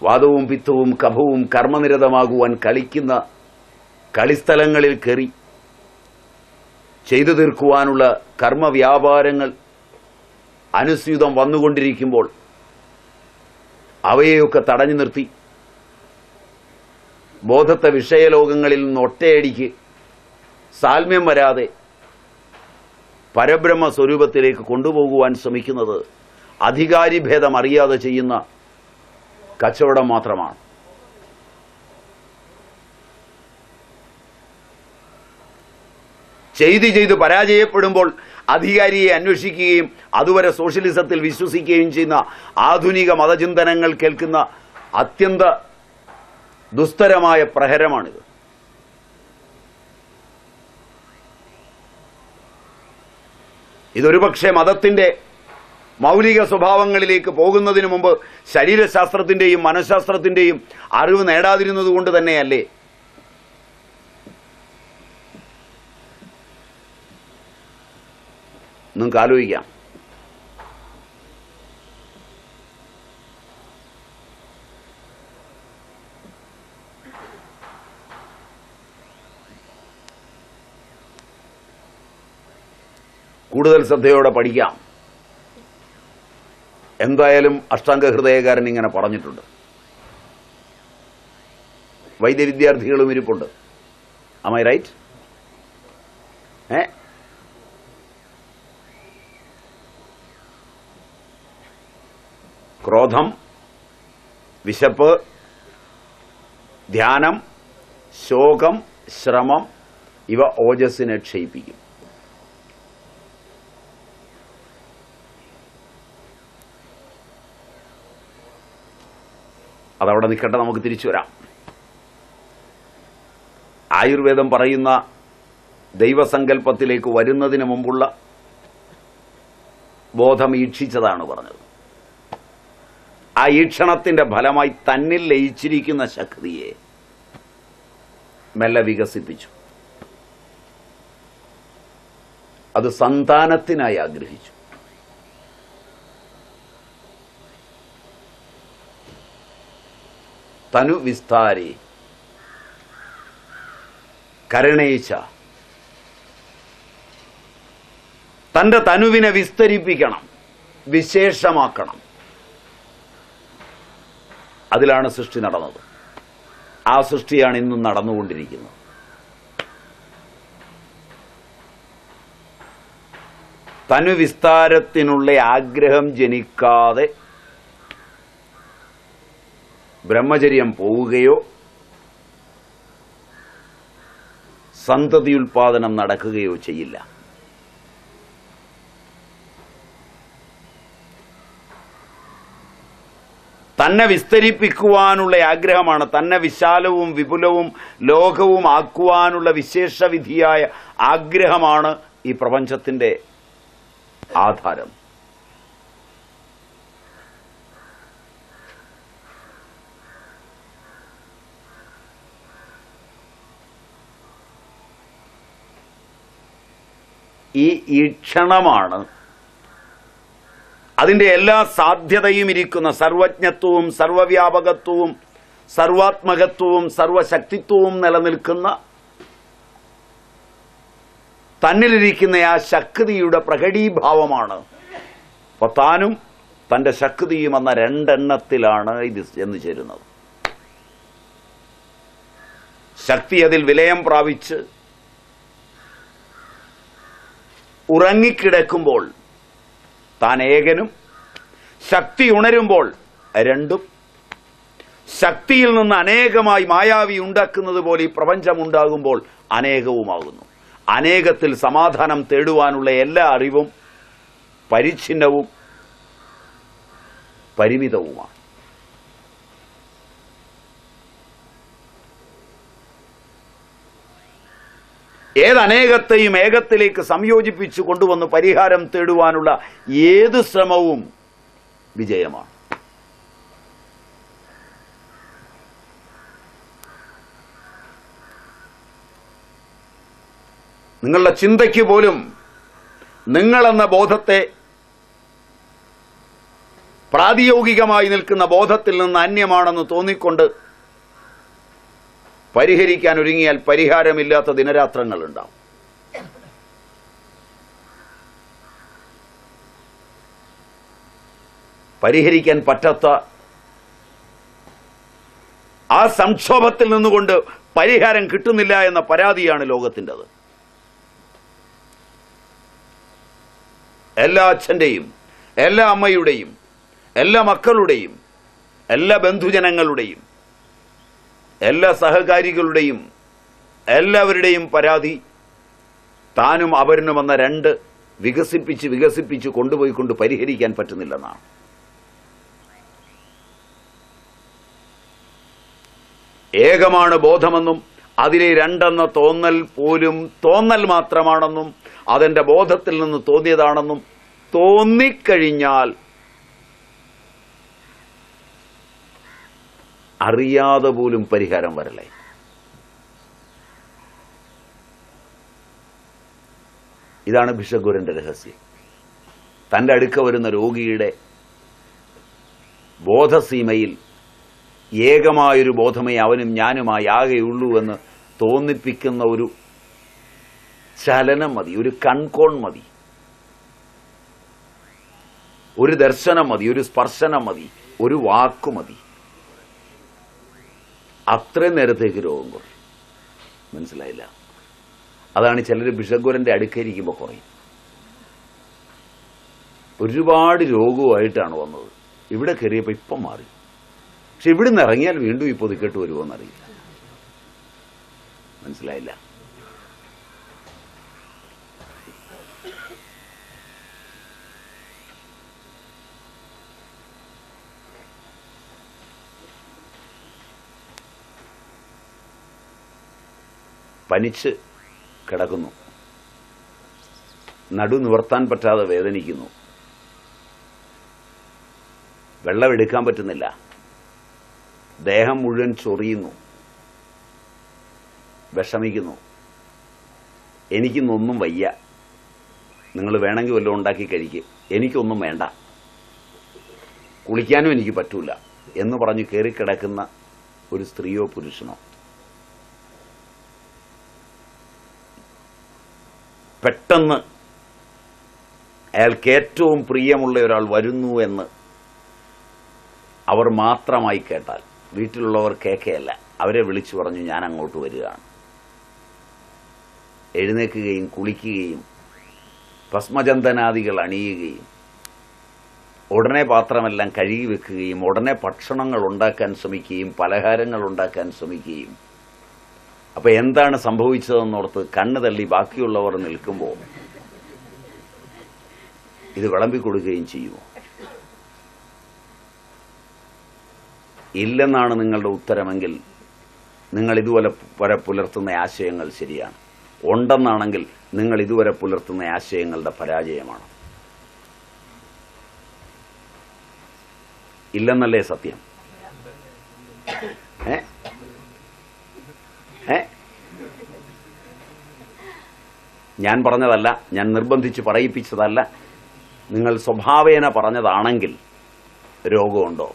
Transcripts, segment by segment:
വാദവും പിത്തവും കഫവും കർമ്മനിരതമാകുവാൻ കളിക്കുന്ന കളിസ്ഥലങ്ങളിൽ കയറി ചെയ്തു തീർക്കുവാനുള്ള കർമ്മവ്യാപാരങ്ങൾ അനുസ്യൂതം വന്നുകൊണ്ടിരിക്കുമ്പോൾ അവയെയൊക്കെ തടഞ്ഞു നിർത്തി ബോധത്തെ വിഷയലോകങ്ങളിൽ നിന്ന് ഒറ്റയടിക്ക് സാൽമ്യം വരാതെ പരബ്രഹ്മ സ്വരൂപത്തിലേക്ക് കൊണ്ടുപോകുവാൻ ശ്രമിക്കുന്നത് അധികാരിഭേദം അറിയാതെ ചെയ്യുന്ന കച്ചവടം മാത്രമാണ്. ചെയ്ത് പരാജയപ്പെടുമ്പോൾ അധികാരിയെ അന്വേഷിക്കുകയും അതുവരെ സോഷ്യലിസത്തിൽ വിശ്വസിക്കുകയും ചെയ്യുന്ന ആധുനിക മതചിന്തനങ്ങൾ കേൾക്കുന്ന അത്യന്ത ദുസ്തരമായ പ്രഹരമാണിത്. ഇതൊരുപക്ഷെ മതത്തിന്റെ മൗലിക സ്വഭാവങ്ങളിലേക്ക് പോകുന്നതിന് മുമ്പ് ശരീരശാസ്ത്രത്തിന്റെയും മനഃശാസ്ത്രത്തിന്റെയും അറിവ് നേടാതിരുന്നത് കൊണ്ട് തന്നെയല്ലേ നിങ്ങൾക്ക് ആലോചിക്കാം. കൂടുതൽ ശ്രദ്ധയോടെ പഠിക്കാം. എന്തായാലും അഷ്ടാംഗ ഹൃദയകാരൻ ഇങ്ങനെ പറഞ്ഞിട്ടുണ്ട്. വൈദ്യവിദ്യാർത്ഥികളും ഇരിപ്പുണ്ട്. Am I right? ക്രോധം, വിശപ്പ്, ധ്യാനം, ശോകം, ശ്രമം ഇവ ഓജസ്സിനെ ക്ഷയിപ്പിക്കും. അതവിടെ നിൽക്കട്ടെ, നമുക്ക് തിരിച്ചു വരാം. ആയുർവേദം പറയുന്ന ദൈവസങ്കല്പത്തിലേക്ക് വരുന്നതിന് മുമ്പുള്ള ബോധം ഈക്ഷിച്ചതാണ് പറഞ്ഞത്. ആ ഈക്ഷണത്തിന്റെ ഫലമായി തന്നിൽ ലയിച്ചിരിക്കുന്ന ശക്തിയെ മെല്ലെ വികസിപ്പിച്ചു. അത് സന്താനത്തിനായി ആഗ്രഹിച്ചു. തനു വിസ്താരേ കരുണേച്ച, തന്റെ തനുവിനെ വിസ്തരിപ്പിക്കണം, വിശേഷമാക്കണം. അതിലാണ് സൃഷ്ടി നടന്നത്. ആ സൃഷ്ടിയാണ് ഇന്നും നടന്നുകൊണ്ടിരിക്കുന്നത്. തനുവിസ്താരത്തിനുള്ള ആഗ്രഹം ജനിക്കാതെ ബ്രഹ്മചര്യം പോവുകയോ സന്തതി ഉൽപാദനം നടക്കുകയോ ചെയ്യില്ല. തന്നെ വിസ്തരിപ്പിക്കുവാനുള്ള ആഗ്രഹമാണ്, തന്നെ വിശാലവും വിപുലവും ലോകവും ആക്കുവാനുള്ള വിശേഷവിധിയായ ആഗ്രഹമാണ് ഈ പ്രപഞ്ചത്തിന്റെ ആധാരം. ഈ ഈക്ഷണമാണ് അതിന്റെ എല്ലാ സാധ്യതയും ഇരിക്കുന്ന സർവജ്ഞത്വവും സർവവ്യാപകത്വവും സർവാത്മകത്വവും സർവശക്തിത്വവും നിലനിൽക്കുന്ന തന്നിലിരിക്കുന്ന ആ ശക്തിയുടെ പ്രകടീഭാവമാണ്. അപ്പൊ താനും തന്റെ ശക്തിയും എന്ന രണ്ടെണ്ണത്തിലാണ് ഇത് ചെന്നു ചേരുന്നത്. ശക്തി അതിൽ വിലയം പ്രാപിച്ച് ഉറങ്ങിക്കിടക്കുമ്പോൾ താൻ ഏകനും, ശക്തി ഉണരുമ്പോൾ രണ്ടും, ശക്തിയിൽ നിന്ന് അനേകമായി മായാവി ഉണ്ടാക്കുന്നത് പോലെ ഈ പ്രപഞ്ചമുണ്ടാകുമ്പോൾ അനേകവുമാകുന്നു. അനേകത്തിൽ സമാധാനം തേടുവാനുള്ള എല്ലാ അറിവും പരിച്ഛിന്നവും പരിമിതവുമാണ്. ഏതനേകത്തെയും ഏകത്തിലേക്ക് സംയോജിപ്പിച്ചു കൊണ്ടുവന്ന് പരിഹാരം തേടുവാനുള്ള ഏത് ശ്രമവും വിജയമാണ്. നിങ്ങളുടെ ചിന്തയ്ക്ക് പോലും നിങ്ങളെന്ന ബോധത്തെ പ്രാതിയോഗികമായി നിൽക്കുന്ന ബോധത്തിൽ നിന്ന് അന്യമാണെന്ന് തോന്നിക്കൊണ്ട് പരിഹരിക്കാൻ ഒരുങ്ങിയാൽ പരിഹാരമില്ലാത്ത ദിനരാത്രങ്ങളുണ്ടാവും. പരിഹരിക്കാൻ പറ്റാത്ത ആ സംക്ഷോഭത്തിൽ നിന്നുകൊണ്ട് പരിഹാരം കിട്ടുന്നില്ല എന്ന പരാതിയാണ് ലോകത്തിൻ്റെത്. എല്ലാ അച്ഛൻ്റെയും എല്ലാ അമ്മയുടെയും എല്ലാ മക്കളുടെയും എല്ലാ ബന്ധുജനങ്ങളുടെയും എല്ലാ സഹകാരികളുടെയും എല്ലാവരുടെയും പരാതി താനും അവരിനും വന്ന രണ്ട് വികസിപ്പിച്ച് കൊണ്ടുപോയിക്കൊണ്ട് പരിഹരിക്കാൻ പറ്റുന്നില്ലെന്നാണ്. ഏകമാണ് ബോധമെന്നും അതിലെ രണ്ടെന്ന തോന്നൽ പോലും തോന്നൽ മാത്രമാണെന്നും അതെന്റെ ബോധത്തിൽ നിന്ന് തോന്നിയതാണെന്നും തോന്നിക്കഴിഞ്ഞാൽ അറിയാതെ പോലും പരിഹാരം വരലേ. ഇതാണ് ഭിഷഗ്വരന്റെ രഹസ്യം. തന്റെ അടുക്ക വരുന്ന രോഗിയുടെ ബോധസീമയിൽ ഏകമായൊരു ബോധമേ അവനും ഞാനുമായി ആകെയുള്ളൂ എന്ന് തോന്നിപ്പിക്കുന്ന ഒരു ചലനം മതി, ഒരു കൺകോൺ മതി, ഒരു ദർശനം മതി, ഒരു സ്പർശനം മതി, ഒരു വാക്കു മതി. അത്രയും നേരത്തേക്ക് രോഗം കുറയും. മനസ്സിലായില്ല? അതാണ് ചിലർ ഭിഷഗ്വരന്റെ അടുക്കരിക്കുമ്പോൾ കുറയും. ഒരുപാട് രോഗവുമായിട്ടാണ് വന്നത്. ഇവിടെ കയറിയപ്പോൾ ഇപ്പം മാറി. പക്ഷെ ഇവിടുന്ന് ഇറങ്ങിയാൽ വീണ്ടും ഈ പൊതിക്കെട്ട് വരുമോ എന്നറിയില്ല. മനസ്സിലായില്ല? പനിച്ച് കിടക്കുന്നു, നടു നിവർത്താൻ പറ്റാതെ വേദനിക്കുന്നു, വെള്ളമെടുക്കാൻ പറ്റുന്നില്ല, ദേഹം മുഴുവൻ ചൊറിയുന്നു, വിഷമിക്കുന്നു, എനിക്കിന്നൊന്നും വയ്യ, നിങ്ങൾ വേണമെങ്കിൽ വല്ലതും ഉണ്ടാക്കി കഴിക്കുക, എനിക്കൊന്നും വേണ്ട, കുളിക്കാനും എനിക്ക് പറ്റൂല എന്ന് പറഞ്ഞ് കയറിക്കിടക്കുന്ന ഒരു സ്ത്രീയോ പുരുഷനോ പെട്ടെന്ന് അയാൾക്ക് ഏറ്റവും പ്രിയമുള്ള ഒരാൾ വരുന്നു എന്ന് അവർ മാത്രമായി കേട്ടാൽ, വീട്ടിലുള്ളവർ കേൾക്കുകയല്ല, അവരെ വിളിച്ചു പറഞ്ഞു ഞാൻ അങ്ങോട്ട് വരികയാണ്, എഴുന്നേൽക്കുകയും കുളിക്കുകയും ഭസ്മചന്ദനാദികൾ അണിയുകയും ഉടനെ പാത്രമെല്ലാം കഴുകി വെക്കുകയും ഉടനെ ഭക്ഷണങ്ങൾ ഉണ്ടാക്കാൻ ശ്രമിക്കുകയും പലഹാരങ്ങൾ ഉണ്ടാക്കാൻ ശ്രമിക്കുകയും, അപ്പൊ എന്താണ് സംഭവിച്ചതെന്നോർത്ത് കണ്ണ് തള്ളി ബാക്കിയുള്ളവർ നിൽക്കുമ്പോൾ ഇത് വിളമ്പിക്കൊടുക്കുകയും ചെയ്യുമോ? ഇല്ലെന്നാണ് നിങ്ങളുടെ ഉത്തരമെങ്കിൽ നിങ്ങൾ ഇതുവരെ പുലർത്തുന്ന ആശയങ്ങൾ ശരിയാണ്. ഉണ്ടെന്നാണെങ്കിൽ നിങ്ങൾ ഇതുവരെ പുലർത്തുന്ന ആശയങ്ങളുടെ പരാജയമാണ്. ഇല്ലെന്നല്ലേ സത്യം? ഞാൻ പറഞ്ഞതല്ല, ഞാൻ നിർബന്ധിച്ച് പറയിപ്പിച്ചതല്ല, നിങ്ങൾ സ്വഭാവേന പറഞ്ഞതാണെങ്കിൽ രോഗമുണ്ടോ?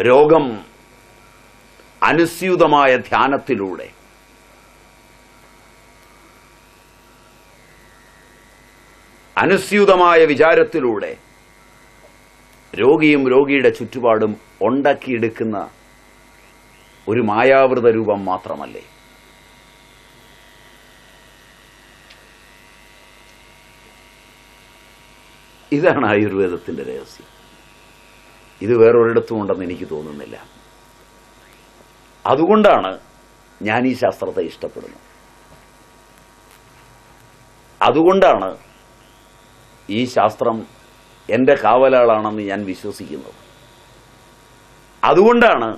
രോഗം അനുസ്യൂതമായ ധ്യാനത്തിലൂടെ, അനുസ്യൂതമായ വിചാരത്തിലൂടെ രോഗിയും രോഗിയുടെ ചുറ്റുപാടും ഉണ്ടാക്കിയെടുക്കുന്ന ഒരു മായാവൃത രൂപം മാത്രമല്ലേ? ഇതാണ് ആയുർവേദത്തിന്റെ രഹസ്യം. ഇത് വേറൊരിടത്തും ഉണ്ടെന്ന് എനിക്ക് തോന്നുന്നില്ല. അതുകൊണ്ടാണ് ഞാൻ ഈ ശാസ്ത്രത്തെ ഇഷ്ടപ്പെടുന്നത്. അതുകൊണ്ടാണ് ഈ ശാസ്ത്രം എൻ്റെ കാവലാളാണെന്ന് ഞാൻ വിശ്വസിക്കുന്നത്. അതുകൊണ്ടാണ്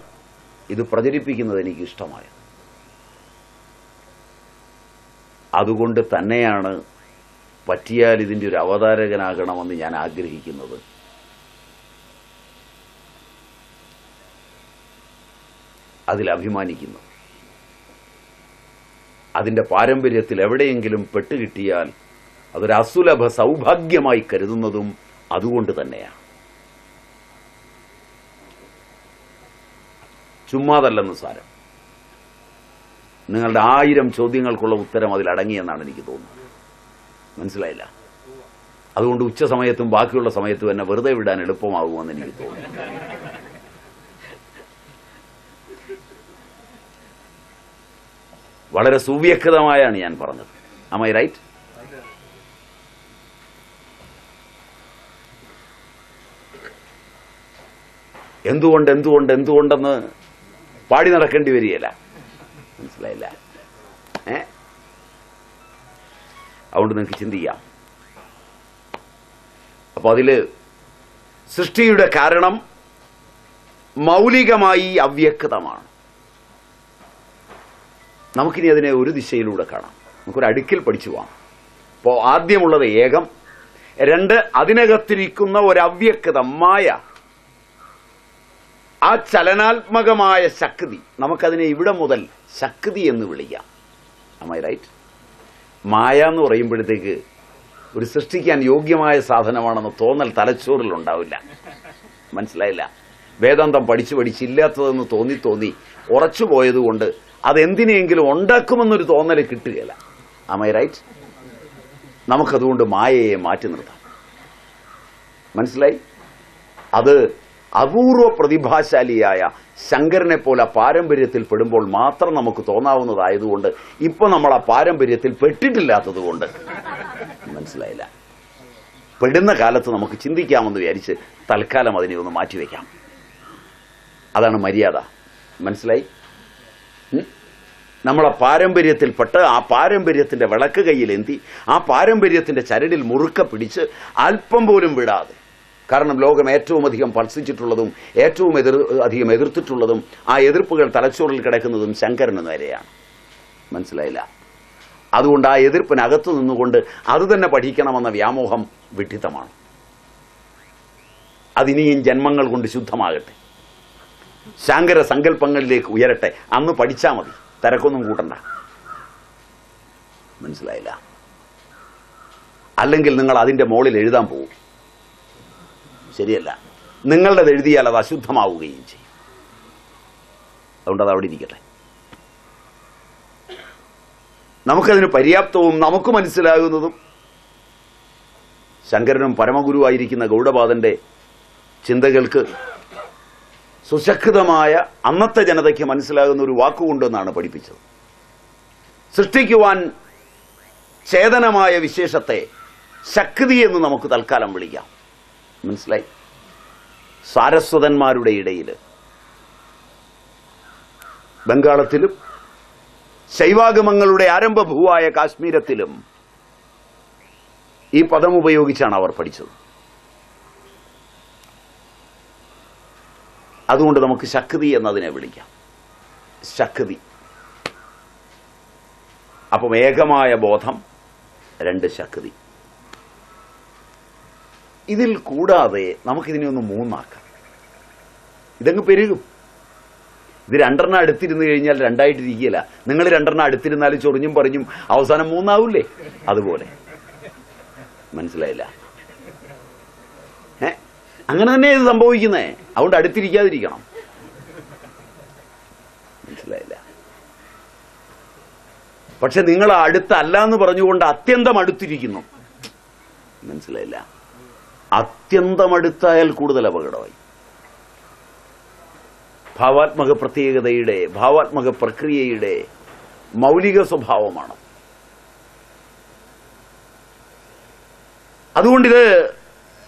ഇത് പ്രചരിപ്പിക്കുന്നത് എനിക്കിഷ്ടമായത്. അതുകൊണ്ട് തന്നെയാണ് പറ്റിയാൽ ഇതിൻ്റെ ഒരു അവതാരകനാകണമെന്ന് ഞാൻ ആഗ്രഹിക്കുന്നത്. അതിലഭിമാനിക്കുന്നു. അതിൻ്റെ പാരമ്പര്യത്തിൽ എവിടെയെങ്കിലും പെട്ടുകിട്ടിയാൽ അതൊരു അസുലഭ സൗഭാഗ്യമായി കരുതുന്നതും അതുകൊണ്ട് തന്നെയാണ്. ചുമ്മാതല്ലെന്ന് സാരം. നിങ്ങളുടെ 1000 ചോദ്യങ്ങൾക്കുള്ള ഉത്തരം അതിലടങ്ങിയെന്നാണ് എനിക്ക് തോന്നുന്നത്. മനസ്സിലായില്ല? അതുകൊണ്ട് ഉച്ച സമയത്തും ബാക്കിയുള്ള സമയത്തും എന്നെ വെറുതെ വിടാൻ എളുപ്പമാകുമെന്ന് എനിക്ക് തോന്നുന്നു. വളരെ സുവ്യക്തമായാണ് ഞാൻ പറഞ്ഞത്. Am I right? എന്തുകൊണ്ടെന്ന് പാടി നടക്കേണ്ടി വരികയില്ല. മനസ്സിലായില്ല? അതുകൊണ്ട് നിങ്ങൾക്ക് ചിന്തിക്കാം. അപ്പൊ അതില് സൃഷ്ടിയുടെ കാരണം മൗലികമായി അവ്യക്തമാണ്. നമുക്കിനി അതിനെ ഒരു ദിശയിലൂടെ കാണാം. നമുക്കൊരു അടുക്കിൽ പഠിച്ചു പോവാം. അപ്പോൾ ആദ്യമുള്ളത് ഏകം, 2 അതിനകത്തിരിക്കുന്ന ഒരു അവ്യക്തത മായ, ആ ചലനാത്മകമായ ശക്തി. നമുക്കതിനെ ഇവിടെ മുതൽ ശക്തി എന്ന് വിളിക്കാം. Am I right? മായ എന്ന് പറയുമ്പോഴത്തേക്ക് ഒരു സൃഷ്ടിക്കാൻ യോഗ്യമായ സാധനമാണെന്ന് തോന്നൽ തലച്ചോറിൽ ഉണ്ടാവില്ല. മനസ്സിലായില്ല? വേദാന്തം പഠിച്ചില്ലാത്തതെന്ന് തോന്നി ഉറച്ചു പോയതുകൊണ്ട് അതെന്തിനെങ്കിലും ഉണ്ടാക്കുമെന്നൊരു തോന്നൽ കിട്ടുകയില്ല. Am I right? നമുക്കതുകൊണ്ട് മായയെ മാറ്റി നിർത്താം. മനസ്സിലായി? അത് അപൂർവ പ്രതിഭാശാലിയായ ശങ്കരനെ പോലെ പാരമ്പര്യത്തിൽ പെടുമ്പോൾ മാത്രം നമുക്ക് തോന്നാവുന്നതായതുകൊണ്ട് ഇപ്പൊ നമ്മൾ ആ പാരമ്പര്യത്തിൽ പെട്ടിട്ടില്ലാത്തത് കൊണ്ട് മനസ്സിലായില്ല. പെടുന്ന കാലത്ത് നമുക്ക് ചിന്തിക്കാമെന്ന് വിചാരിച്ച് തൽക്കാലം അതിനെ ഒന്ന് മാറ്റിവെക്കാം. അതാണ് മര്യാദ. മനസ്സിലായി? നമ്മളെ പാരമ്പര്യത്തിൽപ്പെട്ട് ആ പാരമ്പര്യത്തിന്റെ വിളക്ക് കയ്യിലെന്തി ആ പാരമ്പര്യത്തിന്റെ ചരടിൽ മുറുക്ക പിടിച്ച് അല്പം പോലും വിടാതെ, കാരണം ലോകം ഏറ്റവും അധികം പൾസിച്ചിട്ടുള്ളതും ഏറ്റവും അധികം എതിർത്തിട്ടുള്ളതും ആ എതിർപ്പുകൾ തലച്ചോറിൽ കിടക്കുന്നതും ശങ്കരന് നേരെയാണ്. മനസ്സിലായില്ല? അതുകൊണ്ട് ആ എതിർപ്പിനകത്ത് നിന്നുകൊണ്ട് അത് തന്നെ പഠിക്കണമെന്ന വ്യാമോഹം വിഡ്ഢിത്തമാണ്. അതിനിയും ജന്മങ്ങൾ കൊണ്ട് ശുദ്ധമാകട്ടെ, ശങ്കര സങ്കല്പങ്ങളിലേക്ക് ഉയരട്ടെ. അന്ന് പഠിച്ചാൽ മതി, തിരക്കൊന്നും കൂട്ടണ്ട. മനസ്സിലായില്ല? അല്ലെങ്കിൽ നിങ്ങൾ അതിന്റെ മുകളിൽ എഴുതാൻ പോകും. ശരിയല്ല. നിങ്ങളുടേത് എഴുതിയാൽ അത് അശുദ്ധമാവുകയും ചെയ്യും. അതുകൊണ്ട് അത് അവിടെ ഇരിക്കട്ടെ. നമുക്കതിന് പര്യാപ്തവും നമുക്ക് മനസ്സിലാകുന്നതും ശങ്കരനും പരമഗുരുവായിരിക്കുന്ന ഗൗഡപാദന്റെ ചിന്തകൾക്ക് സുശക്തമായ അന്നത്തെ ജനതയ്ക്ക് മനസ്സിലാകുന്ന ഒരു വാക്കുകൊണ്ടെന്നാണ് പഠിപ്പിച്ചത്. സൃഷ്ടിക്കുവാൻ ചേതനമായ വിശേഷത്തെ ശക്തി എന്ന് നമുക്ക് തൽക്കാലം വിളിക്കാം. മനസ്സിലായി? സാരസ്വതന്മാരുടെ ഇടയിൽ ബംഗാളത്തിലും ശൈവാഗമങ്ങളുടെ ആരംഭഭൂവായ കാശ്മീരത്തിലും ഈ പദം ഉപയോഗിച്ചാണ് അവർ പഠിച്ചത്. അതുകൊണ്ട് നമുക്ക് ശക്തി എന്നതിനെ വിളിക്കാം. ശക്തി. അപ്പം ഏകമായ ബോധം, 2 ശക്തി. ഇതിൽ കൂടാതെ നമുക്കിതിനെ ഒന്ന് 3 ആക്കാം. ഇതങ്ങ് പെരുകും. ഇത് 2 അടുത്തിരുന്ന് കഴിഞ്ഞാൽ 2 ആയിട്ടിരിക്കുകയില്ല. നിങ്ങൾ 2 അടുത്തിരുന്നാലും ചൊറിഞ്ഞും പറഞ്ഞും അവസാനം 3 ആവൂലേ? അതുപോലെ. മനസ്സിലായില്ല? അങ്ങനെ തന്നെ ഇത് സംഭവിക്കുന്നേ. അതുകൊണ്ട് അടുത്തിരിക്കാതിരിക്കണം. മനസ്സിലായില്ല? പക്ഷെ നിങ്ങൾ അടുത്തല്ല എന്ന് പറഞ്ഞുകൊണ്ട് അത്യന്തം അടുത്തിരിക്കുന്നു. മനസ്സിലായില്ല? അത്യന്തം അടുത്തായാൽ കൂടുതൽ അപകടമായി. ഭാവാത്മക പ്രത്യേകതയുടെ, ഭാവാത്മക പ്രക്രിയയുടെ മൗലിക സ്വഭാവമാണ്. അതുകൊണ്ടിത്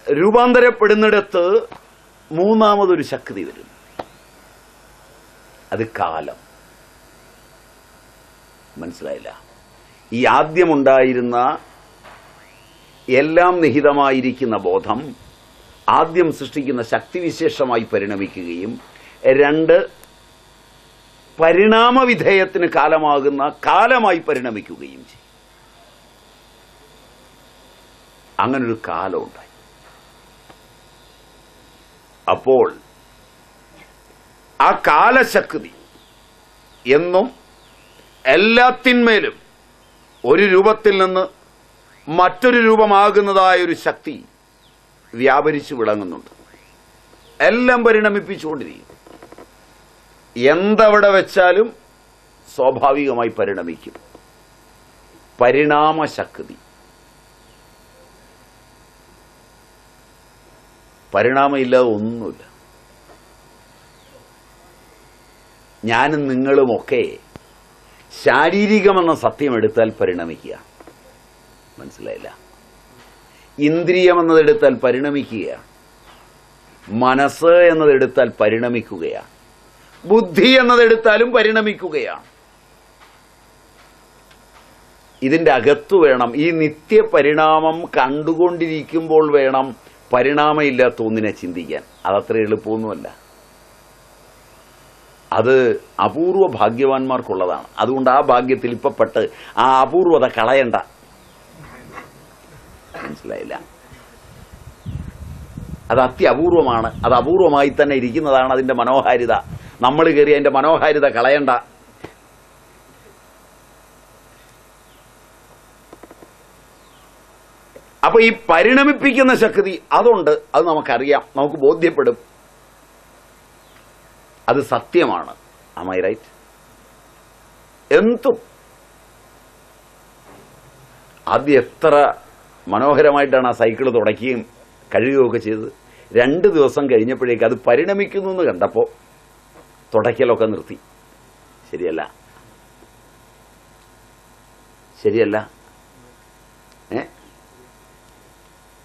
രൂപാന്തരപ്പെടുന്നിടത്ത് 3ാമതൊരു ശക്തി വരും. അത് കാലം. മനസ്സിലായില്ല? ഈ ആദ്യമുണ്ടായിരുന്ന എല്ലാം നിഹിതമായിരിക്കുന്ന ബോധം ആദ്യം സൃഷ്ടിക്കുന്ന ശക്തിവിശേഷമായി പരിണമിക്കുകയും 2 പരിണാമവിധേയത്തിന് കാലമാകുന്ന കാലമായി പരിണമിക്കുകയും ചെയ്യും. അങ്ങനൊരു കാലമുണ്ടായി. അപ്പോൾ ആ കാലശക്തി എന്നും എല്ലാത്തിന്മേലും ഒരു രൂപത്തിൽ നിന്ന് മറ്റൊരു രൂപമാകുന്നതായൊരു ശക്തി വ്യാപരിച്ചു വിളങ്ങുന്നുണ്ട്. എല്ലാം പരിണമിപ്പിച്ചുകൊണ്ടിരിക്കും. എന്തവിടെ വെച്ചാലും സ്വാഭാവികമായി പരിണമിക്കും. പരിണാമശക്തി. പരിണാമമില്ലാതെ ഒന്നുമില്ല. ഞാനും നിങ്ങളുമൊക്കെ ശാരീരികമെന്ന സത്യം എടുത്താൽ പരിണമിക്കുക. മനസ്സിലായില്ല? ഇന്ദ്രിയം എന്നതെടുത്താൽ പരിണമിക്കുകയാണ്. മനസ്സ് എന്നതെടുത്താൽ പരിണമിക്കുകയാണ്. ബുദ്ധി എന്നതെടുത്താലും പരിണമിക്കുകയാണ്. ഇതിൻ്റെ അകത്തു വേണം, ഈ നിത്യപരിണാമം കണ്ടുകൊണ്ടിരിക്കുമ്പോൾ വേണം പരിണാമമില്ലാത്ത ഒന്നിനെ ചിന്തിക്കാൻ. അതത്ര എളുപ്പമൊന്നുമല്ല. അത് അപൂർവ ഭാഗ്യവാന്മാർക്കുള്ളതാണ്. അതുകൊണ്ട് ആ ഭാഗ്യത്തിൽ ഇപ്പപ്പെട്ട് ആ അപൂർവത കളയണ്ട. മനസ്സിലായില്ല? അത് അത്യപൂർവമാണ്. അത് അപൂർവമായി തന്നെ ഇരിക്കുന്നതാണ് അതിൻ്റെ മനോഹാരിത. നമ്മൾ കയറി അതിൻ്റെ മനോഹാരിത കളയണ്ട. അപ്പൊ ഈ പരിണമിപ്പിക്കുന്ന ശക്തി അതുണ്ട്. അത് നമുക്കറിയാം, നമുക്ക് ബോധ്യപ്പെടും. അത് സത്യമാണ്. Am I right? എന്തും ആദ്യം എത്ര മനോഹരമായിട്ടാണ് ആ സൈക്കിൾ തുടയ്ക്കുകയും കഴുകുകയൊക്കെ ചെയ്തത്. 2 ദിവസം കഴിഞ്ഞപ്പോഴേക്ക് അത് പരിണമിക്കുന്നു എന്ന് കണ്ടപ്പോൾ തുടയ്ക്കലൊക്കെ നിർത്തി. ശരിയല്ല? ശരിയല്ല?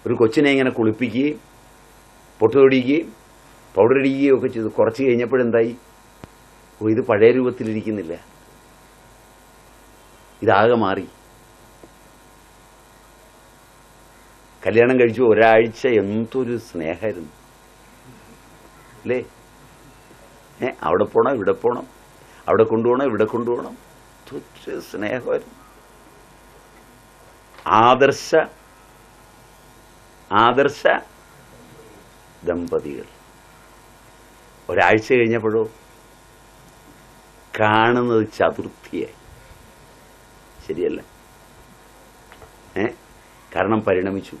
ഒരു കൊച്ചിനെ ഇങ്ങനെ കുളിപ്പിക്കുകയും പൊട്ടുതൊടിക്കുകയും പൗഡർ അടിക്കുകയും ഒക്കെ ചെയ്തു. കുറച്ച് കഴിഞ്ഞപ്പോഴെന്തായി? ഇത് പഴയ രൂപത്തിലിരിക്കുന്നില്ല, ഇതാകെ മാറി. കല്യാണം കഴിച്ചു ഒരാഴ്ച എന്തൊരു സ്നേഹമായിരുന്നു അല്ലേ? അവിടെ പോകണം, ഇവിടെ പോകണം, അവിടെ കൊണ്ടുപോകണം, ഇവിടെ കൊണ്ടുപോകണം, തുച്ഛ സ്നേഹമായിരുന്നു. ആദർശ ദമ്പതികൾ. ഒരാഴ്ച കഴിഞ്ഞപ്പോഴോ കാണുന്നത് ചതുർത്ഥിയായി. ശരിയല്ല? കാരണം പരിണമിക്കും.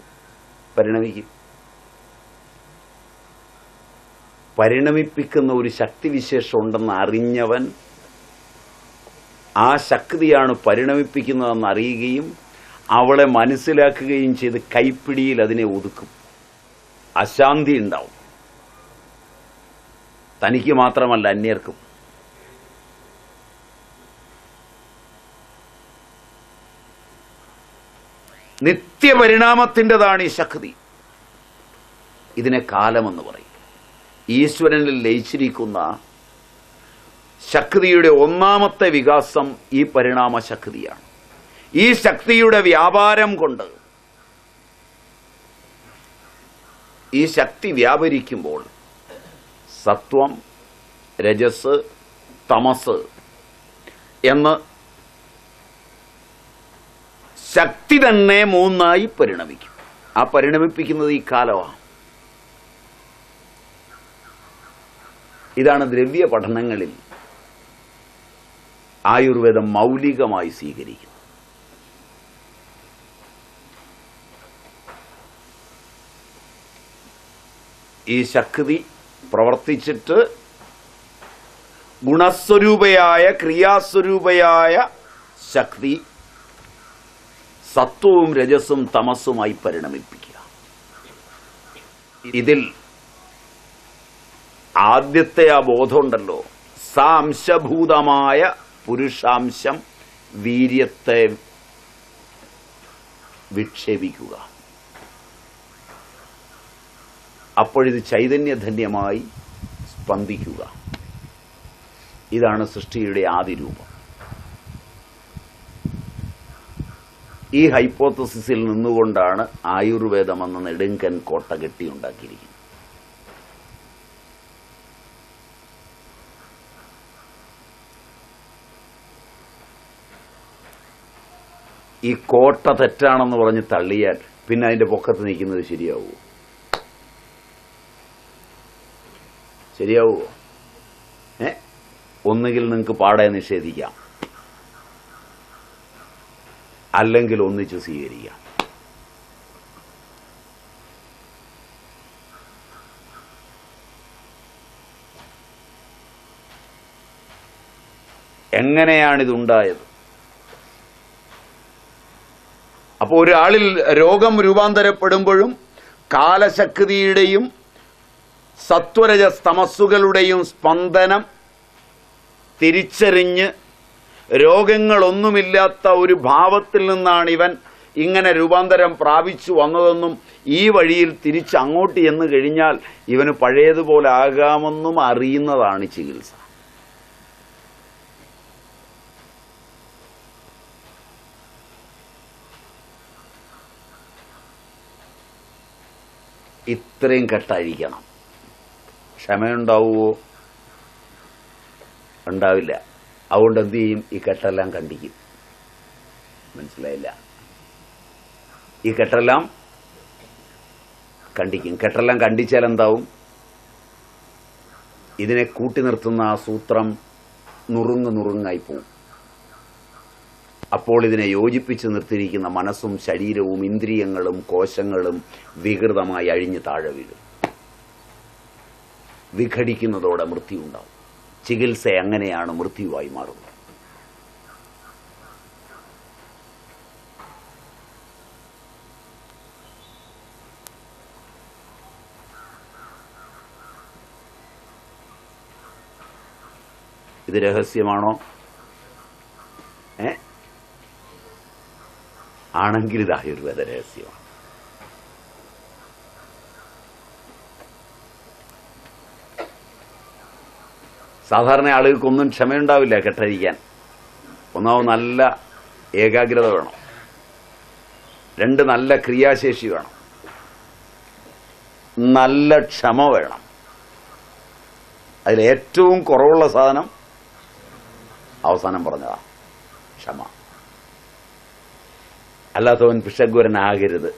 പരിണമിപ്പിക്കുന്ന ഒരു ശക്തിവിശേഷം ഉണ്ടെന്ന് അറിഞ്ഞവൻ ആ ശക്തിയാണ് പരിണമിപ്പിക്കുന്നതെന്ന് അറിയുകയും അവളെ മനസ്സിലാക്കുകയും ചെയ്ത് കൈപ്പിടിയിൽ അതിനെ ഒതുക്കും. അശാന്തി ഉണ്ടാവും. തനിക്ക് മാത്രമല്ല, അന്യർക്കും. നിത്യപരിണാമത്തിൻ്റെതാണ് ഈ ശക്തി. ഇതിനെ കാലമെന്ന് പറയും. ഈശ്വരനിൽ ലയിച്ചിരിക്കുന്ന ശക്തിയുടെ ഒന്നാമത്തെ വികാസം ഈ പരിണാമ ശക്തിയാണ്. ഈ ശക്തിയുടെ വ്യാപാരം കൊണ്ട് ഈ ശക്തി വ്യാപരിക്കുമ്പോൾ സത്വം, രജസ്, തമസ് എന്ന് ശക്തി തന്നെ 3ആയി പരിണമിക്കും. ആ പരിണമിപ്പിക്കുന്നത് ഈ കാലമാണ്. ഇതാണ് ദ്രവ്യ പഠനങ്ങളിൽ ആയുർവേദം മൗലികമായി സ്വീകരിക്കുന്നത്. ഈ ശക്തി പ്രവർത്തിച്ചിട്ട് ഗുണസ്വരൂപയായ, ക്രിയാസ്വരൂപയായ ശക്തി സത്വവും രജസും തമസ്സുമായി പരിണമിപ്പിക്കുക. ഇതിൽ ആദ്യത്തെ ആ ബോധമുണ്ടല്ലോ, സാംശഭൂതമായ പുരുഷാംശം വീര്യത്തെ വിക്ഷേപിക്കുക. അപ്പോഴിത് ചൈതന്യധന്യമായി സ്പന്ദിക്കുക. ഇതാണ് സൃഷ്ടിയുടെ ആദിരൂപം. ഈ ഹൈപ്പോത്തസിസിൽ നിന്നുകൊണ്ടാണ് ആയുർവേദം എന്ന നെടുങ്കൻ കോട്ട കെട്ടിയുണ്ടാക്കിയിരിക്കുന്നത്. ഈ കോട്ട തെറ്റാണെന്ന് പറഞ്ഞ് തള്ളിയാൽ പിന്നെ അതിൻ്റെ പൊക്കത്ത് നിൽക്കുന്നത് ശരിയാവുമോ? ശരിയാവുമോ? ഒന്നുകിൽ നിങ്ങൾക്ക് പാടെ നിഷേധിക്കാം, അല്ലെങ്കിൽ ഒന്നിച്ച് സ്വീകരിക്കാം. എങ്ങനെയാണിതുണ്ടായത്? അപ്പോൾ ഒരാളിൽ രോഗം രൂപാന്തരപ്പെടുമ്പോഴും കാലശക്തിയുടെയും സത്വരജസ് തമസ്സുകളുടെയും സ്പന്ദനം തിരിച്ചറിഞ്ഞ് രോഗങ്ങളൊന്നുമില്ലാത്ത ഒരു ഭാവത്തിൽ നിന്നാണ് ഇവൻ ഇങ്ങനെ രൂപാന്തരം പ്രാപിച്ചു വന്നതെന്നും ഈ വഴിയിൽ തിരിച്ച് അങ്ങോട്ട് ചെന്ന് കഴിഞ്ഞാൽ ഇവന് പഴയതുപോലെ ആകാമെന്നും അറിയുന്നതാണ് ചികിത്സ. ഇത്രയും കെട്ടായിരിക്കണം. ക്ഷമയുണ്ടാവുമോ? ഉണ്ടാവില്ല. അതുകൊണ്ട് എന്ത് ചെയ്യും? ഈ കെട്ടെല്ലാം കണ്ടിക്കും. മനസ്സിലായില്ല? ഈ കെട്ടെല്ലാം കണ്ടിക്കും. കെട്ടെല്ലാം കണ്ടിച്ചാൽ എന്താവും? ഇതിനെ കൂട്ടി നിർത്തുന്ന ആ സൂത്രം നുറുങ്ങായി പോവും. അപ്പോൾ ഇതിനെ യോജിപ്പിച്ച് നിർത്തിയിരിക്കുന്ന മനസ്സും ശരീരവും ഇന്ദ്രിയങ്ങളും കോശങ്ങളും വികൃതമായി അഴിഞ്ഞ് താഴെ വീഴും. വിഘടിക്കുന്നതോടെ മൃത്യു ഉണ്ടാവും. ചികിത്സ അങ്ങനെയാണ് മൃത്യുവായി മാറുന്നത്. ഇത് രഹസ്യമാണോ? ആണെങ്കിൽ ഇത് ആയുർവേദ രഹസ്യമാണ്. സാധാരണ ആളുകൾക്കൊന്നും ക്ഷമയുണ്ടാവില്ല കെട്ടഴിക്കാൻ. ഒന്നാമത് നല്ല ഏകാഗ്രത വേണം, രണ്ട് നല്ല ക്രിയാശേഷി വേണം, നല്ല ക്ഷമ വേണം. അതിലേറ്റവും കുറവുള്ള സാധനം അവസാനം പറഞ്ഞതാ, ക്ഷമ. അല്ലാത്തവൻ പിശകുരനാകരുത്.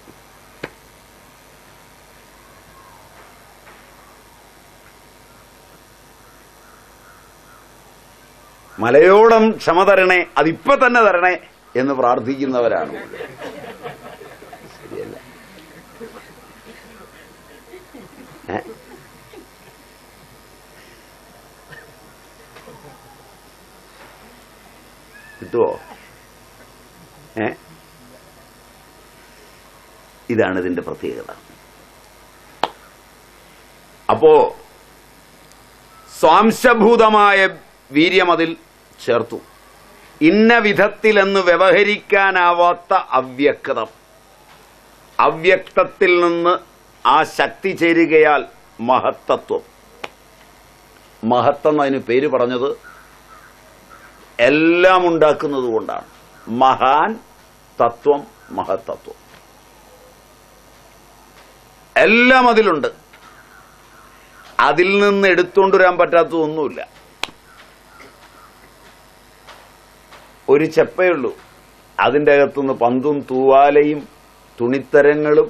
മലയോളം ക്ഷമ തരണേ, അതിപ്പോ തന്നെ തരണേ എന്ന് പ്രാർത്ഥിക്കുന്നവരാണ്. ശരിയല്ല? കിട്ടുവോ? ഇതാണ് ഇതിന്റെ പ്രത്യേകത. അപ്പോ സ്വാംശഭൂതമായ വീര്യം അതിൽ ചേർത്തു. ഇന്ന വിധത്തിലെന്ന് വ്യവഹരിക്കാനാവാത്ത അവ്യക്തം. അവ്യക്തത്തിൽ നിന്ന് ആ ശക്തി ചേരുകയാൽ മഹത്തത്വം. മഹത്വം അതിന് പേര് പറഞ്ഞത് എല്ലാം ഉണ്ടാക്കുന്നത് കൊണ്ടാണ്. മഹാൻ തത്വം, മഹത്തത്വം എല്ലാം അതിലുണ്ട്. അതിൽ നിന്ന് എടുത്തുകൊണ്ടുവരാൻ പറ്റാത്തതൊന്നുമില്ല. ഒരു ചെപ്പയുള്ളൂ, അതിൻ്റെ അകത്തുനിന്ന് പന്തും തൂവാലയും തുണിത്തരങ്ങളും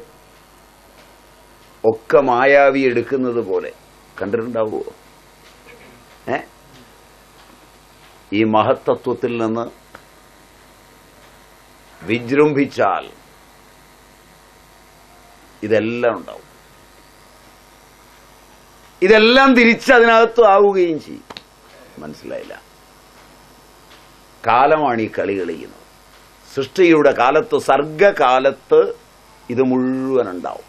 ഒക്കെ മായാവി എടുക്കുന്നത് പോലെ കണ്ടിട്ടുണ്ടാവുമോ? ഈ മഹത്തത്വത്തിൽ നിന്ന് വിജൃംഭിച്ചാൽ ഇതെല്ലാം ഉണ്ടാവും. ഇതെല്ലാം തിരിച്ച് അതിനകത്ത് ആവുകയും ചെയ്യും. മനസ്സിലായില്ല? കാലമാണ് ഈ കളി കളിക്കുന്നത്. സൃഷ്ടിയുടെ കാലത്ത്, സർഗകാലത്ത് ഇത് മുഴുവൻ ഉണ്ടാവും.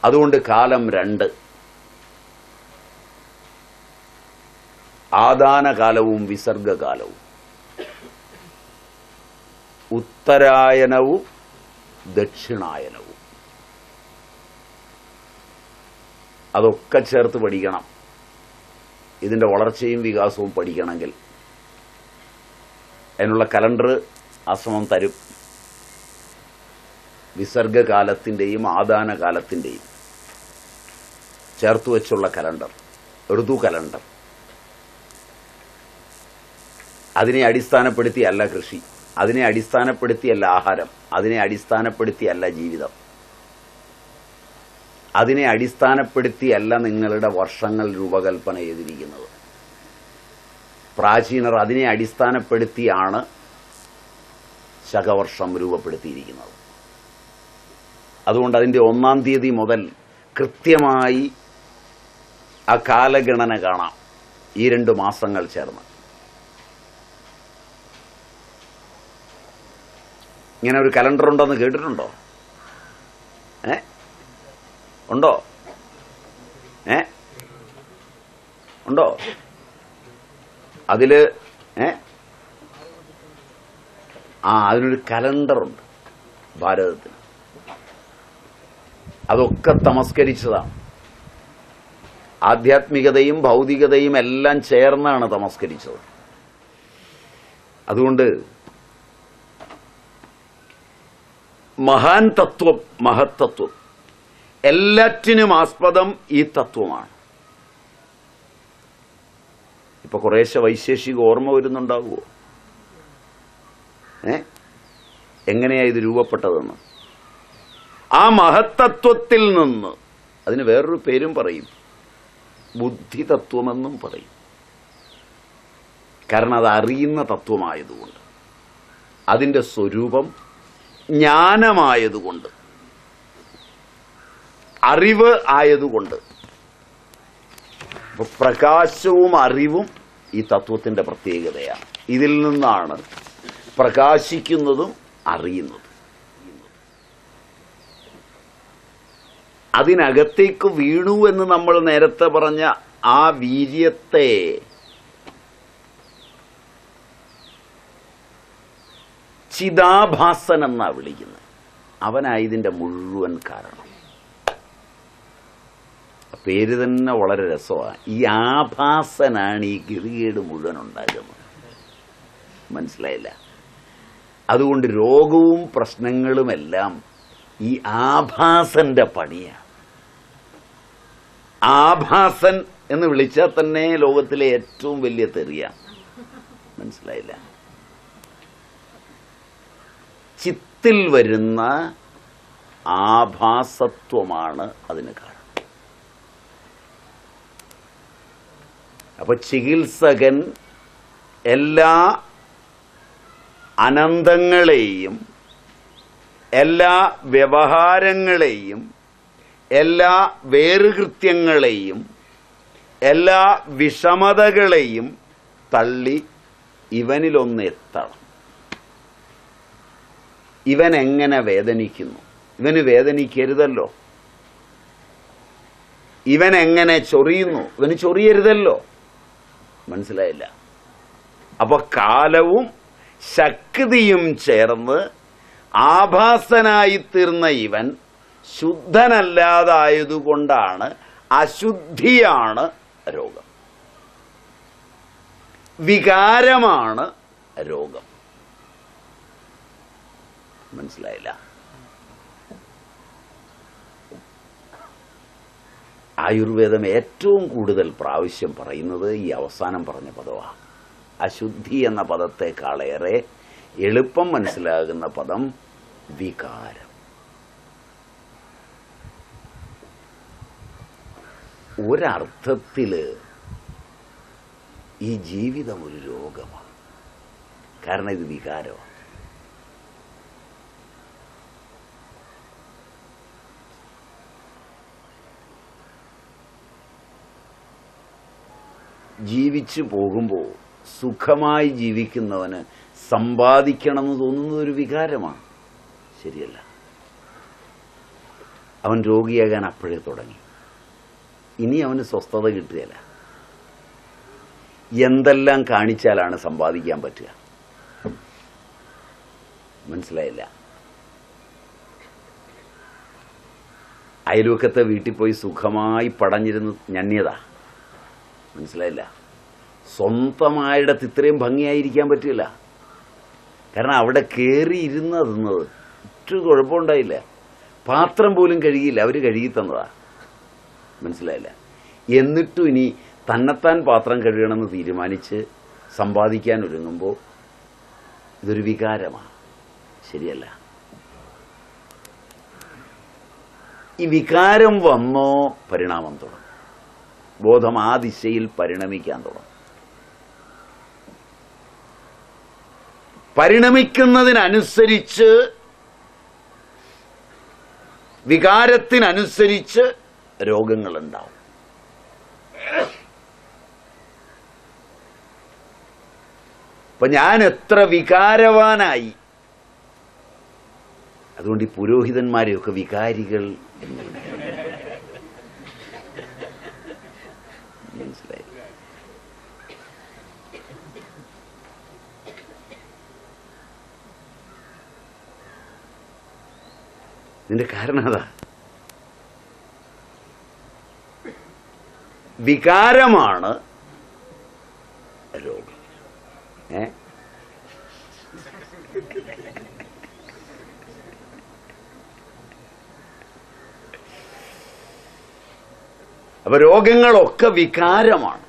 അതുകൊണ്ട് കാലം രണ്ട്, ആദാനകാലവും വിസർഗകാലവും, ഉത്തരായനവും ദക്ഷിണായനവും. അതൊക്കെ ചേർത്ത് പഠിക്കണം. ഇതിന്റെ വളർച്ചയും വികാസവും പഠിക്കണമെങ്കിൽ അതിനുള്ള കലണ്ടർ ആശ്രമം തരും. വിസർഗകാലത്തിൻ്റെയും ആദാനകാലത്തിൻ്റെയും ചേർത്ത് വെച്ചുള്ള കലണ്ടർ, ഋതു കലണ്ടർ. അതിനെ അടിസ്ഥാനപ്പെടുത്തിയല്ല കൃഷി, അതിനെ അടിസ്ഥാനപ്പെടുത്തിയല്ല ആഹാരം, അതിനെ അടിസ്ഥാനപ്പെടുത്തിയല്ല ജീവിതം, അതിനെ അടിസ്ഥാനപ്പെടുത്തിയല്ല നിങ്ങളുടെ വർഷങ്ങൾ രൂപകൽപ്പന ചെയ്തിരിക്കുന്നത്. പ്രാചീനർ അതിനെ അടിസ്ഥാനപ്പെടുത്തിയാണ് ശകവർഷം രൂപപ്പെടുത്തിയിരിക്കുന്നത്. അതുകൊണ്ട് അതിൻ്റെ 1-ാം തീയതി മുതൽ കൃത്യമായി ആ കാലഗണന കാണാം. ഈ 2 മാസങ്ങൾ ചേർന്ന് ഇങ്ങനെ ഒരു കലണ്ടർ ഉണ്ടെന്ന് കേട്ടിട്ടുണ്ടോ? ഉണ്ടോ? ഉണ്ടോ? അതില് അതിനൊരു കലണ്ടറുണ്ട് ഭാരതത്തിന്. അതൊക്കെ തമസ്കരിച്ചതാണ്. ആധ്യാത്മികതയും ഭൗതികതയും എല്ലാം ചേർന്നാണ് തമസ്കരിച്ചത്. അതുകൊണ്ട് മഹാൻ തത്വം, മഹത്തത്വം എല്ലാറ്റിനും ആസ്പദം ഈ തത്വമാണ്. ഇപ്പൊ കുറേശ്ശെ വൈശേഷിക ഓർമ്മ വരുന്നുണ്ടാവുമോ? എങ്ങനെയാ ഇത് രൂപപ്പെട്ടതെന്ന്? ആ മഹത്തത്വത്തിൽ നിന്ന്, അതിന് വേറൊരു പേരും പറയും, ബുദ്ധിതത്വമെന്നും പറയും. കാരണം അത് അറിയുന്ന തത്വമായതുകൊണ്ട്, അതിൻ്റെ സ്വരൂപം ജ്ഞാനമായതുകൊണ്ട്, അറിവ് ആയതുകൊണ്ട്. അപ്പോൾ പ്രകാശവും അറിവും ഈ തത്വത്തിൻ്റെ പ്രത്യേകതയാണ്. ഇതിൽ നിന്നാണ് പ്രകാശിക്കുന്നതും അറിയുന്നതും. അതിനകത്തേക്ക് വീണു എന്ന് നമ്മൾ നേരത്തെ പറഞ്ഞ ആ വീര്യത്തെ ചിദാഭാസൻ എന്നാ വിളിക്കുന്നത്. അവനായതിൻ്റെ മുഴുവൻ കാരണം. പേര് തന്നെ വളരെ രസമാണ്. ഈ ആഭാസനാണ് ഈ ഗതികേട് മുഴുവൻ ഉണ്ടാകുന്നത്. മനസ്സിലായില്ല? അതുകൊണ്ട് രോഗവും പ്രശ്നങ്ങളുമെല്ലാം ഈ ആഭാസന്റെ പണിയാണ്. ആഭാസൻ എന്ന് വിളിച്ചാൽ തന്നെ ലോകത്തിലെ ഏറ്റവും വലിയ തെറിയാണ്. മനസ്സിലായില്ല? ചിത്തിൽ വരുന്ന ആഭാസത്വമാണ് അതിന് കാരണം. അപ്പൊ ചികിത്സകൻ എല്ലാ അനന്തങ്ങളെയും, എല്ലാ വ്യവഹാരങ്ങളെയും, എല്ലാ വേറുകൃത്യങ്ങളെയും, എല്ലാ വിഷമതകളെയും തള്ളി ഇവനിലൊന്ന് എത്തണം. ഇവൻ എങ്ങനെ വേദനിക്കുന്നു? ഇവന് വേദനിക്കരുതല്ലോ. ഇവൻ എങ്ങനെ ചൊറിയുന്നു? ഇവന് ചൊറിയരുതല്ലോ. മനസ്സിലായില്ല? അപ്പൊ കാലവും ശക്തിയും ചേർന്ന് ആഭാസനായിത്തീർന്ന ഇവൻ ശുദ്ധനല്ലാതായതുകൊണ്ടാണ്, അശുദ്ധിയാണ് രോഗം, വികാരമാണ് രോഗം. മനസ്സിലായില്ല? ആയുർവേദം ഏറ്റവും കൂടുതൽ പ്രാവശ്യം പറയുന്നത് ഈ അവസാനം പറഞ്ഞ പദമാണ്. അശുദ്ധി എന്ന പദത്തെക്കാളേറെ എളുപ്പം മനസ്സിലാകുന്ന പദം വികാരം. ഒരർത്ഥത്തില് ഈ ജീവിതം ഒരു രോഗമാണ്. കാരണം ഇത് വികാരമാണ്. ജീവിച്ചു പോകുമ്പോൾ സുഖമായി ജീവിക്കുന്നവന് സമ്പാദിക്കണമെന്ന് തോന്നുന്നത് ഒരു വികാരമാണ്. ശരിയല്ല? അവൻ രോഗിയാകാൻ അപ്പോഴേ തുടങ്ങി. ഇനി അവന് സ്വസ്ഥത കിട്ടുകയില്ല. എന്തെല്ലാം കാണിച്ചാലാണ് സമ്പാദിക്കാൻ പറ്റുക? മനസ്സിലായില്ല? അയൽവക്കത്തെ വീട്ടിൽ പോയി സുഖമായി പടഞ്ഞിരുന്ന് ഞണ്യതാ. മനസ്സിലായില്ല? സ്വന്തമായിടത്ത് ഇത്രയും ഭംഗിയായിരിക്കാൻ പറ്റില്ല. കാരണം അവിടെ കയറി ഇരുന്ന് തിന്നത് ഒരു കുഴപ്പമുണ്ടായില്ല. പാത്രം പോലും കഴുകിയില്ല, അവർ കഴുകി തന്നതാ. മനസ്സിലായില്ല? എന്നിട്ടും ഇനി തന്നെത്താൻ പാത്രം കഴുകണമെന്ന് തീരുമാനിച്ച് സമ്പാദിക്കാൻ ഒരുങ്ങുമ്പോൾ ഇതൊരു വികാരമാണ്. ശരിയല്ല? ഈ വികാരം വന്നോ പരിണാമം തുടങ്ങും. ബോധം ആ ദിശയിൽ പരിണമിക്കാൻ തുടങ്ങും. പരിണമിക്കുന്നതിനനുസരിച്ച്, വികാരത്തിനനുസരിച്ച് രോഗങ്ങളുണ്ടാവും. അപ്പൊ ഞാൻ എത്ര വികാരവാനായി അതുകൊണ്ട് ഈ പുരോഹിതന്മാരെയൊക്കെ വികാരികൾ എന്ന് മനസ്സിലായി. ഇതിന്റെ കാരണം അതാ, വികാരമാണ് രോഗം. അപ്പൊ രോഗങ്ങളൊക്കെ വികാരമാണ്.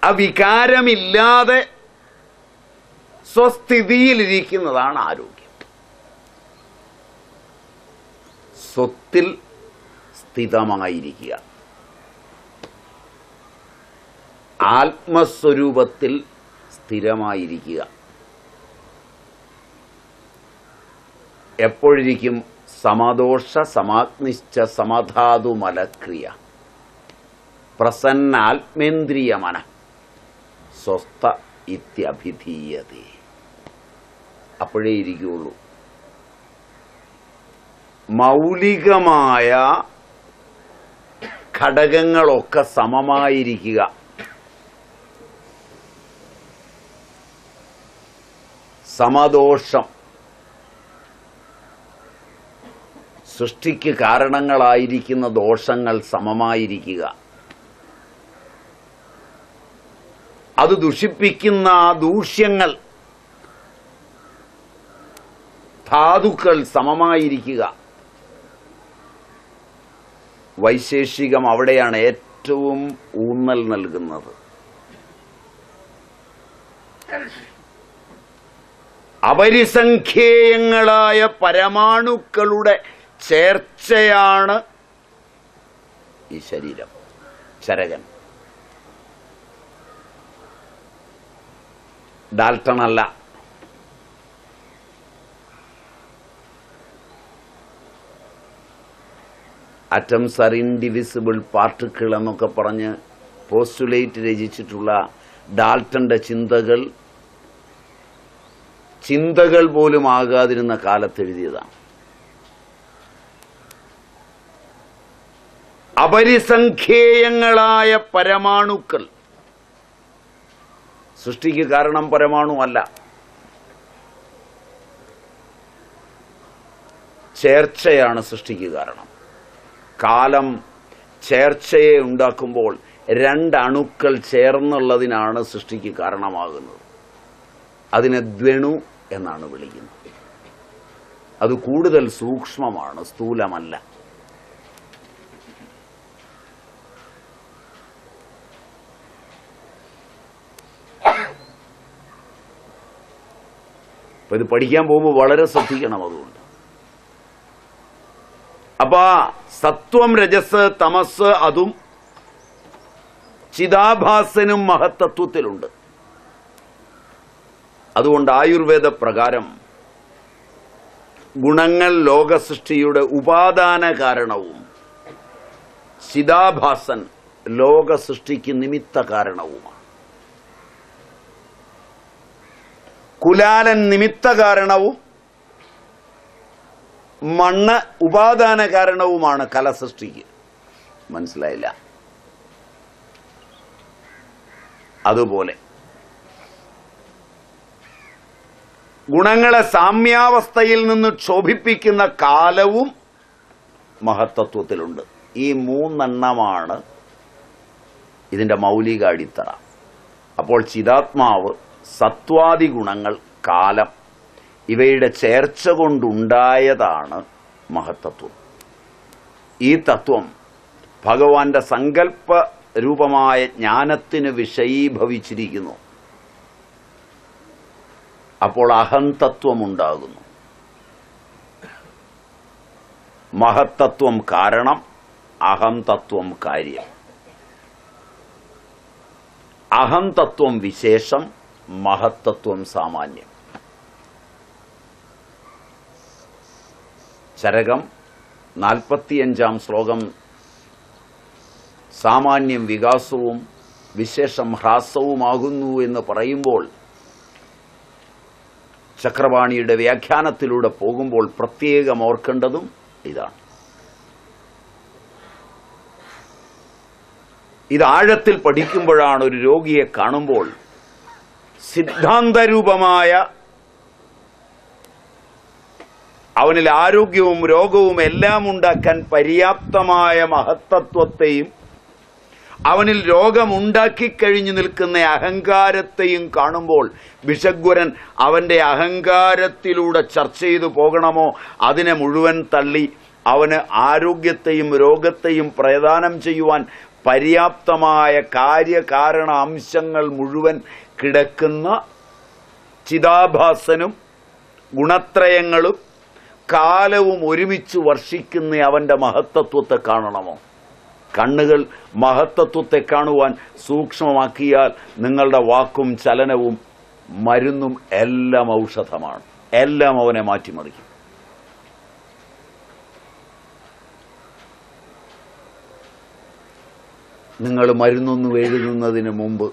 ആ വികാരമില്ലാതെ സ്വസ്ഥിതിയിലിരിക്കുന്നതാണ് ആരോഗ്യം. സ്വത്തിൽ സ്ഥിതമായിരിക്കുക, ആത്മസ്വരൂപത്തിൽ സ്ഥിരമായിരിക്കുക. എപ്പോഴിരിക്കും? സമദോഷ സമാഗ്നിശ്ച സമധാതുമലക്രിയ പ്രസന്നാത്മേന്ദ്രിയമന സ്വസ്ഥ ഇത്യഭിധീയതേ. അപ്പോഴേ ഇരിക്കുകയുള്ളൂ. മൗലികമായ ഘടകങ്ങളൊക്കെ സമമായിരിക്കുക. സമദോഷം, സൃഷ്ടിക്ക് കാരണങ്ങളായിരിക്കുന്ന ദോഷങ്ങൾ സമമായിരിക്കുക. അത് ദുഷിപ്പിക്കുന്ന ദൂഷ്യങ്ങൾ, ധാതുക്കൾ സമമായിരിക്കുക. വൈശേഷികം അവിടെയാണ് ഏറ്റവും ഊന്നൽ നൽകുന്നത്. അപരിസംഖ്യേയങ്ങളായ പരമാണുക്കളുടെ ചേർച്ചയാണ് ഈ ശരീരം, ചരകൻ. ഡാൽട്ടൺ അല്ല. അറ്റംസ് ആർ ഇൻഡിവിസിബിൾ പാർട്ടിക്കിൾ എന്നൊക്കെ പറഞ്ഞ് പോസ്റ്റുലേറ്റ് രചിച്ചിട്ടുള്ള ഡാൽട്ടന്റെ ചിന്തകൾ പോലും ആകാതിരുന്ന കാലത്തെഴുതിയതാണ്. അപരിസംഖ്യേയങ്ങളായ പരമാണുക്കൾ. സൃഷ്ടിക്ക് കാരണം പരമാണു അല്ല, ചേർച്ചയാണ് സൃഷ്ടിക്ക് കാരണം. കാലം ചേർച്ചയെ ഉണ്ടാക്കുമ്പോൾ രണ്ടണുക്കൾ ചേർന്നുള്ളതിനാണ് സൃഷ്ടിക്ക് കാരണമാകുന്നത്. അതിനെ ദ്വണു എന്നാണ് വിളിക്കുന്നത്. അത് കൂടുതൽ സൂക്ഷ്മമാണ്, സ്ഥൂലമല്ല. അപ്പൊ ഇത് പഠിക്കാൻ പോകുമ്പോൾ വളരെ ശ്രദ്ധിക്കണം. അതുകൊണ്ട് അപ്പൊ സത്വം, രജസ്, തമസ് അതും ചിദാഭാസനും മഹത്തത്വത്തിലുണ്ട്. അതുകൊണ്ട് ആയുർവേദ പ്രകാരം ഗുണങ്ങൾ ലോകസൃഷ്ടിയുടെ ഉപാദാന കാരണവും ചിദാഭാസൻ ലോകസൃഷ്ടിക്ക് നിമിത്ത കാരണവുമാണ്. കുലാലൻ നിമിത്ത കാരണവും മണ്ണ് ഉപാദാന കാരണവുമാണ് കലസൃഷ്ടിക്ക്. മനസ്സിലായില്ല? അതുപോലെ ഗുണങ്ങളെ സാമ്യാവസ്ഥയിൽ നിന്ന് ക്ഷോഭിപ്പിക്കുന്ന കാലവും മഹത്തത്വത്തിലുണ്ട്. ഈ മൂന്നെണ്ണമാണ് ഇതിന്റെ മൗലിക അടിത്തറ. അപ്പോൾ ചിദാത്മാവ്, സത്വാദി ഗുണങ്ങൾ, കാലം, ഇവയുടെ ചേർച്ച കൊണ്ടുണ്ടായതാണ് മഹത്തത്വം. ഈ തത്വം ഭഗവാന്റെ സങ്കല്പ രൂപമായ ജ്ഞാനത്തിന് വിഷയീഭവിച്ചിരിക്കുന്നു. അപ്പോൾ അഹംതത്വമുണ്ടാകുന്നു. മഹത്തത്വം കാരണം, അഹംതത്വം കാര്യം. അഹംതത്വം വിശേഷം, മഹത്തത്വം സാമാന്യം. ചരകം 45 ശ്ലോകം സാമാന്യം വികാസവും വിശേഷം ഹ്രാസവുമാകുന്നു എന്ന് പറയുമ്പോൾ ചക്രപാണിയുടെ വ്യാഖ്യാനത്തിലൂടെ പോകുമ്പോൾ പ്രത്യേകം ഓർക്കേണ്ടതും ഇതാണ്. ഇത് ആഴത്തിൽ പഠിക്കുമ്പോഴാണ് ഒരു രോഗിയെ കാണുമ്പോൾ സിദ്ധാന്തരൂപമായ അവനിൽ ആരോഗ്യവും രോഗവും എല്ലാം ഉണ്ടാക്കാൻ പര്യാപ്തമായ മഹത്തത്വത്തെയും അവനിൽ രോഗമുണ്ടാക്കിക്കഴിഞ്ഞു നിൽക്കുന്ന അഹങ്കാരത്തെയും കാണുമ്പോൾ ഭിഷഗ്വരൻ അവന്റെ അഹങ്കാരത്തിലൂടെ ചർച്ച ചെയ്തു പോകണമോ അതിനെ മുഴുവൻ തള്ളി അവന് ആരോഗ്യത്തെയും രോഗത്തെയും പ്രദാനം ചെയ്യുവാൻ പര്യാപ്തമായ കാര്യകാരണ അംശങ്ങൾ മുഴുവൻ കിടക്കുന്ന ചിതാഭാസനും ഗുണത്രയങ്ങളും കാലവും ഒരുമിച്ച് വർഷിക്കുന്ന അവന്റെ മഹത്തത്വത്തെ കാണണമോ? കണ്ണുകൾ മഹത്തത്വത്തെ കാണുവാൻ സൂക്ഷ്മമാക്കിയാൽ നിങ്ങളുടെ വാക്കും ചലനവും മരുന്നും എല്ലാം ഔഷധമാണ്. എല്ലാം അവനെ മാറ്റിമറിക്കും. നിങ്ങൾ മരുന്നൊന്നും എഴുതുന്നതിന് മുമ്പ്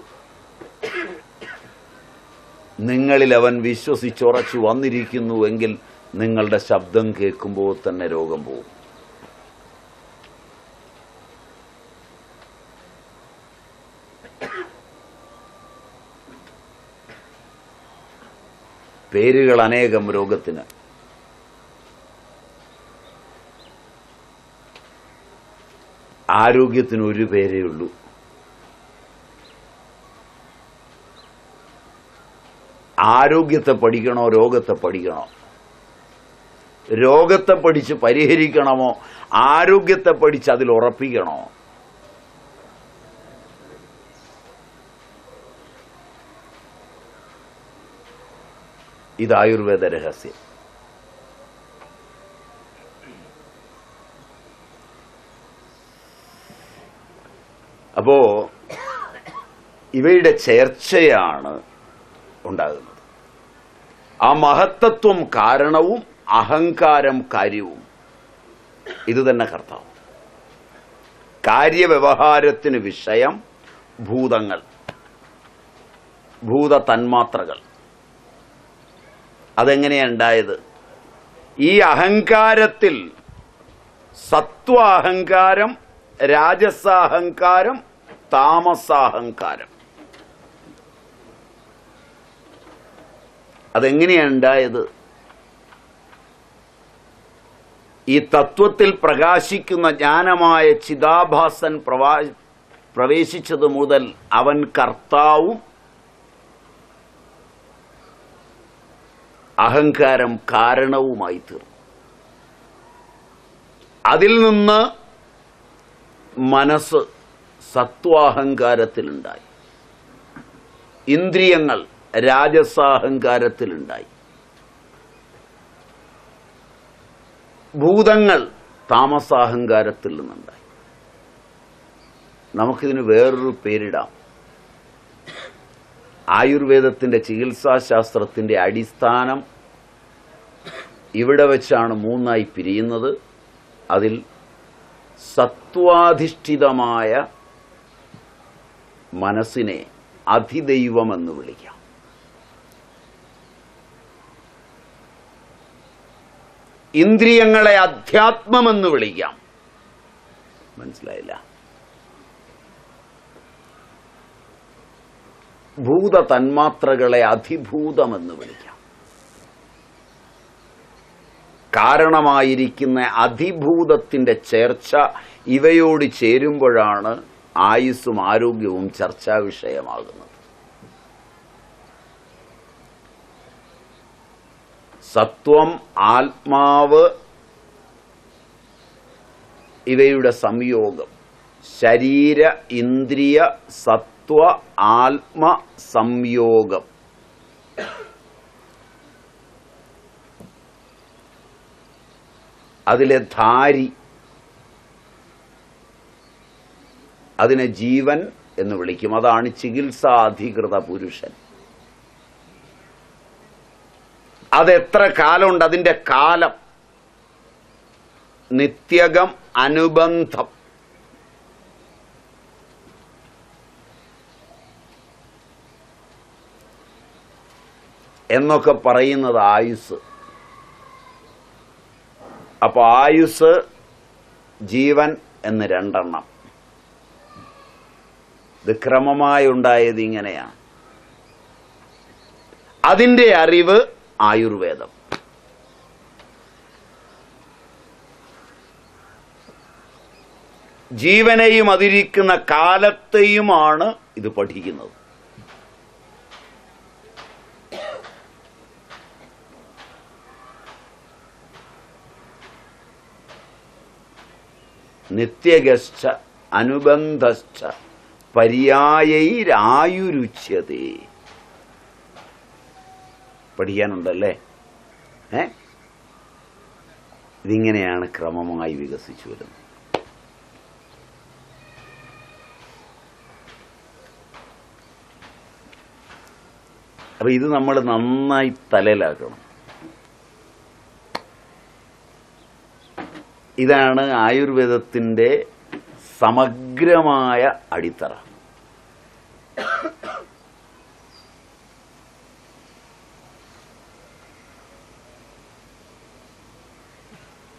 നിങ്ങളിൽ അവൻ വിശ്വസിച്ചുറച്ചു വന്നിരിക്കുന്നുവെങ്കിൽ നിങ്ങളുടെ ശബ്ദം കേൾക്കുമ്പോൾ തന്നെ രോഗം പോകും. പേരുകൾ അനേകം രോഗത്തിന്. ആരോഗ്യത്തിന് ഒരു പേരേ ഉള്ളൂ. ആരോഗ്യത്തെ പഠിക്കണോ രോഗത്തെ പഠിക്കണോ? രോഗത്തെ പഠിച്ച് പരിഹരിക്കണമോ ആരോഗ്യത്തെ പഠിച്ച് അതിൽ ഉറപ്പിക്കണോ? ഇത് ആയുർവേദ രഹസ്യം. അപ്പോ ഇവയുടെ ചേർച്ചയാണ് ഉണ്ടാകുന്നത്. ആ മഹത്തത്വം കാരണവും അഹങ്കാരം കാര്യവും. ഇത് തന്നെ കർത്താവ്. കാര്യവ്യവഹാരത്തിന് വിഷയം ഭൂതങ്ങൾ, ഭൂത തന്മാത്രകൾ. അതെങ്ങനെയാണ് ഉണ്ടായത്? ഈ അഹങ്കാരത്തിൽ സത്വാഹങ്കാരം, രാജസാഹങ്കാരം, താമസാഹങ്കാരം. അതെങ്ങനെയാണ് ഉണ്ടായത്? ഈ തത്വത്തിൽ പ്രകാശിക്കുന്ന ജ്ഞാനമായ ചിതാഭാസൻ പ്രവേശിച്ചത് മുതൽ അവൻ കർത്താവും അഹങ്കാരം കാരണവുമായി തീർന്നു. അതിൽ നിന്ന് മനസ്സ് സത്വാഹങ്കാരത്തിലുണ്ടായി, ഇന്ദ്രിയങ്ങൾ രാജസാഹങ്കാരത്തിലുണ്ടായി, ഭൂതങ്ങൾ താമസാഹങ്കാരത്തിൽ നിന്നുണ്ടായി. നമുക്കിതിന് വേറൊരു പേരിടാം. ആയുർവേദത്തിന്റെ ചികിത്സാശാസ്ത്രത്തിന്റെ അടിസ്ഥാനം ഇവിടെ വെച്ചാണ് മൂന്നായി പിരിയുന്നത്. അതിൽ സത്വാധിഷ്ഠിതമായ മനസ്സിനെ അധിദൈവമെന്ന് വിളിക്കാം. ഇന്ദ്രിയങ്ങളെ അധ്യാത്മമെന്ന് വിളിക്കാം. മനസ്സിലായില്ല? ഭൂത തന്മാത്രകളെ അധിഭൂതമെന്ന് വിളിക്കാം. കാരണമായിരിക്കുന്ന അധിഭൂതത്തിന്റെ ചേർച്ച ഇവയോട് ചേരുമ്പോഴാണ് ആയുസ്സും ആരോഗ്യവും ചർച്ചാ വിഷയമാകുന്നത്. സത്വം, ആത്മാവ് ഇവയുടെ സംയോഗം, ശരീര ഇന്ദ്രിയ സത്വ ആത്മ സംയോഗം. അതിലെ ധാരി, അതിനെ ജീവൻ എന്ന് വിളിക്കും. അതാണ് ചികിത്സാധികൃത പുരുഷൻ. അതെത്ര കാലമുണ്ട്? അതിൻ്റെ കാലം നിത്യകം, അനുബന്ധം. എന്നൊക്കെ പറയുന്നത് ആയുസ്. അപ്പോൾ ആയുസ്, ജീവൻ എന്ന് രണ്ടെണ്ണം. ഇത് ക്രമമായി ഉണ്ടായത് ഇങ്ങനെയാണ്. അതിൻ്റെ അറിവ് ആയുർവേദം. ജീവനെയും അതിരിക്കുന്ന കാലത്തെയുമാണ് ഇത് പഠിക്കുന്നത്. നിത്യഗശ്ച അനുബന്ധശ്ച പര്യായൈരായുരുച്യതേ. പഠിക്കാനുണ്ടല്ലേ? ഇതിങ്ങനെയാണ് ക്രമമായി വികസിച്ചു വരുന്നത്. അപ്പൊ ഇത് നമ്മൾ നന്നായി തലയിലാക്കണം. ഇതാണ് ആയുർവേദത്തിൻ്റെ സമഗ്രമായ അടിത്തറ.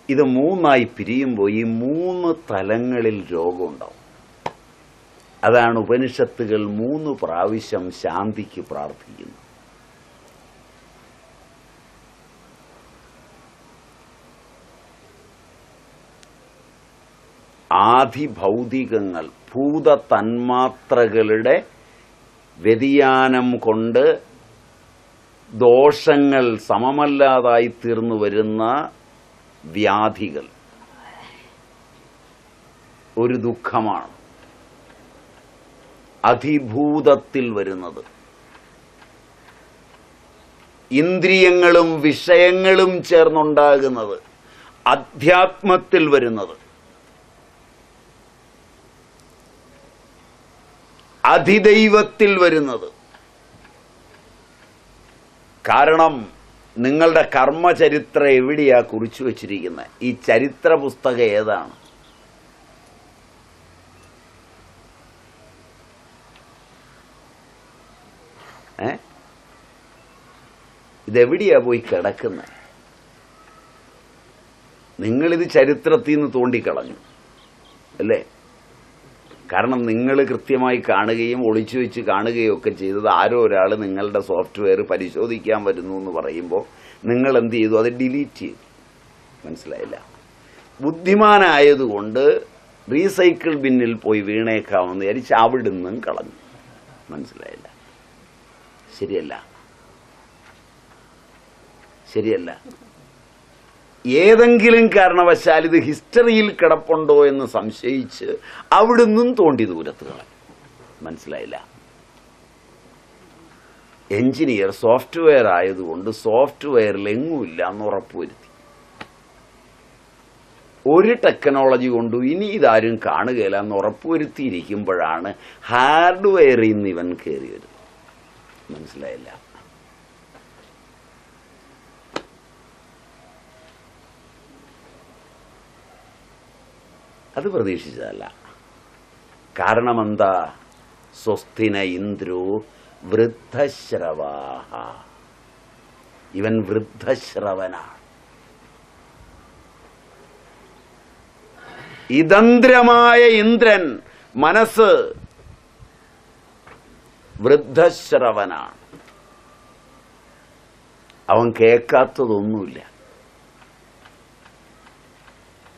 ഇത് മൂന്നായി പിരിയുമ്പോൾ ഈ മൂന്ന് തലങ്ങളിൽ രോഗമുണ്ടാവും. അതാണ് ഉപനിഷത്തുകൾ 3 പ്രാവശ്യം ശാന്തിക്ക് പ്രാർത്ഥിക്കുന്നത്. ആധിഭൗതികങ്ങൾ, ഭൂത തന്മാത്രകളുടെ വ്യതിയാനം കൊണ്ട് ദോഷങ്ങൾ സമമല്ലാതായി തീർന്നു വരുന്ന വ്യാധികൾ ഒരു ദുഃഖമാണ്. അധിഭൂതത്തിൽ വരുന്നത്, ഇന്ദ്രിയങ്ങളും വിഷയങ്ങളും ചേർന്നുണ്ടാകുന്നത്, അധ്യാത്മത്തിൽ വരുന്നത്, അധിദൈവത്തിൽ വരുന്നത്. കാരണം നിങ്ങളുടെ കർമ്മചരിത്രം എവിടെയാ കുറിച്ചു വച്ചിരിക്കുന്നത്? ഈ ചരിത്ര പുസ്തകം ഏതാണ്? ഇതെവിടെയാ പോയി കിടക്കുന്നത്? നിങ്ങളിത് ചരിത്രത്തിൽ നിന്ന് തോണ്ടിക്കളഞ്ഞു അല്ലേ? കാരണം നിങ്ങൾ കൃത്യമായി കാണുകയും ഒളിച്ചു വെച്ച് കാണുകയും ഒക്കെ ചെയ്തത് ആരോ ഒരാൾ നിങ്ങളുടെ സോഫ്റ്റ്വെയർ പരിശോധിക്കാൻ വരുന്നു എന്ന് പറയുമ്പോൾ നിങ്ങൾ എന്ത് ചെയ്തു? അത് ഡിലീറ്റ് ചെയ്തു. മനസ്സിലായില്ല? ബുദ്ധിമാനായതുകൊണ്ട് റീസൈക്കിൾ ബിന്നിൽ പോയി വീണേക്കാമെന്ന് വിചാരിച്ച് അവിടെ നിന്നും കളഞ്ഞു. മനസ്സിലായില്ല? ശരിയല്ല, ശരിയല്ല. ഏതെങ്കിലും കാരണവശാൽ ഇത് ഹിസ്റ്ററിയിൽ കിടപ്പുണ്ടോ എന്ന് സംശയിച്ച് അവിടുന്നും തോണ്ടി ദൂരത്ത് കളഞ്ഞു. മനസ്സിലായില്ല? എഞ്ചിനീയർ സോഫ്റ്റ്വെയർ ആയതുകൊണ്ട് സോഫ്റ്റ്വെയറിൽ എങ്ങുമില്ല എന്ന് ഉറപ്പുവരുത്തി. ഒരു ടെക്നോളജി കൊണ്ടും ഇനി ഇതാരും കാണുകയില്ല എന്ന് ഉറപ്പുവരുത്തിയിരിക്കുമ്പോഴാണ് ഹാർഡ്വെയറിൽ നിന്ന് ഇവൻ കയറി വരുന്നത്. മനസ്സിലായില്ല? അത് പ്രതീക്ഷിച്ചതല്ല. കാരണം എന്താ? സ്വസ്തിന ഇന്ദ്രോ വൃദ്ധശ്രവാഹ. ഇവൻ വൃദ്ധശ്രവനാണ്. ഇതന്ത്രമായ ഇന്ദ്രൻ മനസ്സ് വൃദ്ധശ്രവനാണ്. അവൻ കേൾക്കാത്തതൊന്നുമില്ല.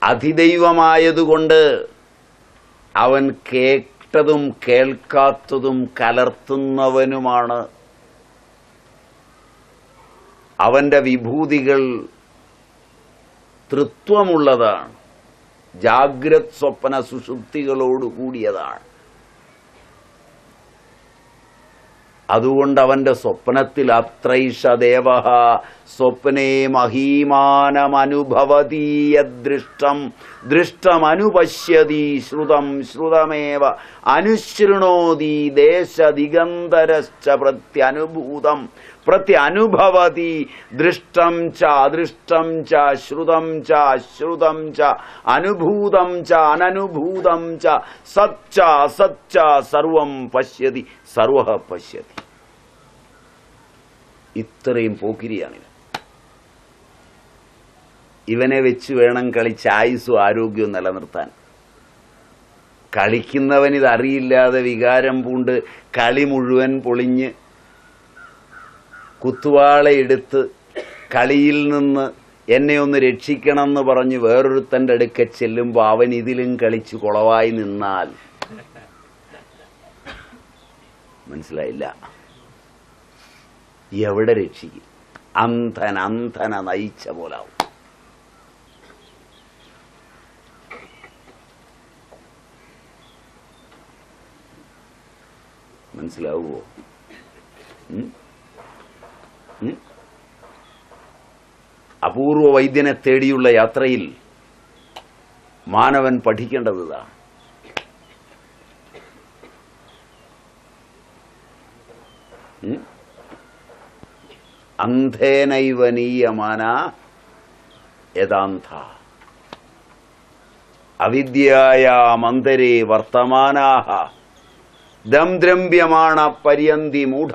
അധിദൈവമായതുകൊണ്ട് അവൻ കേട്ടതും കേൾക്കാത്തതും കലർത്തുന്നവനുമാണ്. അവന്റെ വിഭൂതികൾ തൃത്വമുള്ളതാണ്. ജാഗ്രത് സ്വപ്ന സുഷുപ്തികളോട് കൂടിയതാണ്. അതുകൊണ്ട് അവന്റെ സ്വപ്നത്തിൽ അത്രൈഷ ദേവ സ്വപ്നേ മഹീമാനമനുഭവതീയദൃഷ്ടം ദൃഷ്ടമനുപശ്യതി ശ്രുതം ശ്രുതമേവ അനുശൃണോതി ദേശദിഗന്ധരശ്ച പ്രത്യനുഭൂതം പ്രത്യനുഭവതി ദൃഷ്ടം ച അദൃഷ്ടം ച ശ്രുതം ച അശ്രുതം ച അനുഭൂതം ച അനനുഭൂതം ച സച്ച അസച്ച സർവം പശ്യതി സർവഃ പശ്യതി. ഇത്രയും പോക്കിരിയാണിത്. ഇവനെ വെച്ച് വേണം കളിച്ച് ആയുസ്സും ആരോഗ്യവും നിലനിർത്താൻ. കളിക്കുന്നവനിതറിയില്ലാതെ വികാരം പൂണ്ട് കളി മുഴുവൻ പൊളിഞ്ഞ് കുത്തുവാളയെടുത്ത് കളിയിൽ നിന്ന് എന്നെ ഒന്ന് രക്ഷിക്കണമെന്ന് പറഞ്ഞ് വേറൊരുത്തൻ്റെ അടുക്ക ചെല്ലുമ്പോൾ അവൻ ഇതിലും കളിച്ച് കുളവായി നിന്നാൽ മനസ്സിലായില്ല, എവിടെ രക്ഷിക്കും? അന്ധന നയിച്ച പോലാവും. മനസ്സിലാവുമോ? അപൂർവ വൈദ്യനെ തേടിയുള്ള യാത്രയിൽ മാനവൻ പഠിക്കേണ്ടത് ഇതാണ്. അന്ധേനൈവനീയമാന യഥാന്ത അവിദ്യായാമന്തരേ വർത്തമാനാഹ ദംദ്രമ്യമാണ പര്യന്തി മൂഢ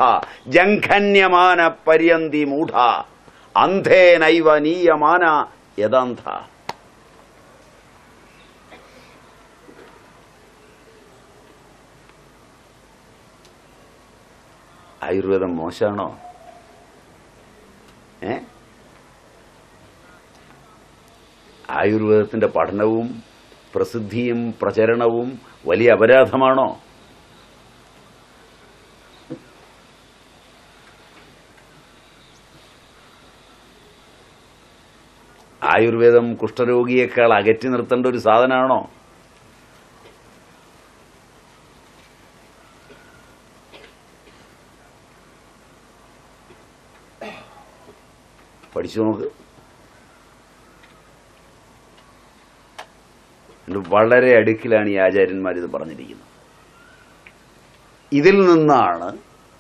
ജംഘന്യമാന പര്യന്തി മൂഢ അന്ധേനൈവ നീയമാന യഥാന്ത. ആയുർവേദം മോശമാണോ? ആയുർവേദത്തിന്റെ പഠനവും പ്രസിദ്ധിയും പ്രചരണവും വലിയ അപരാധമാണോ? ആയുർവേദം കുഷ്ഠരോഗിയേക്കാൾ അകറ്റി നിർത്തേണ്ട ഒരു സാധനമാണോ? പഠിച്ചു നോക്ക്. വളരെ അടുക്കിലാണ് ഈ ആചാര്യന്മാരിത് പറഞ്ഞിരിക്കുന്നത്. ഇതിൽ നിന്നാണ്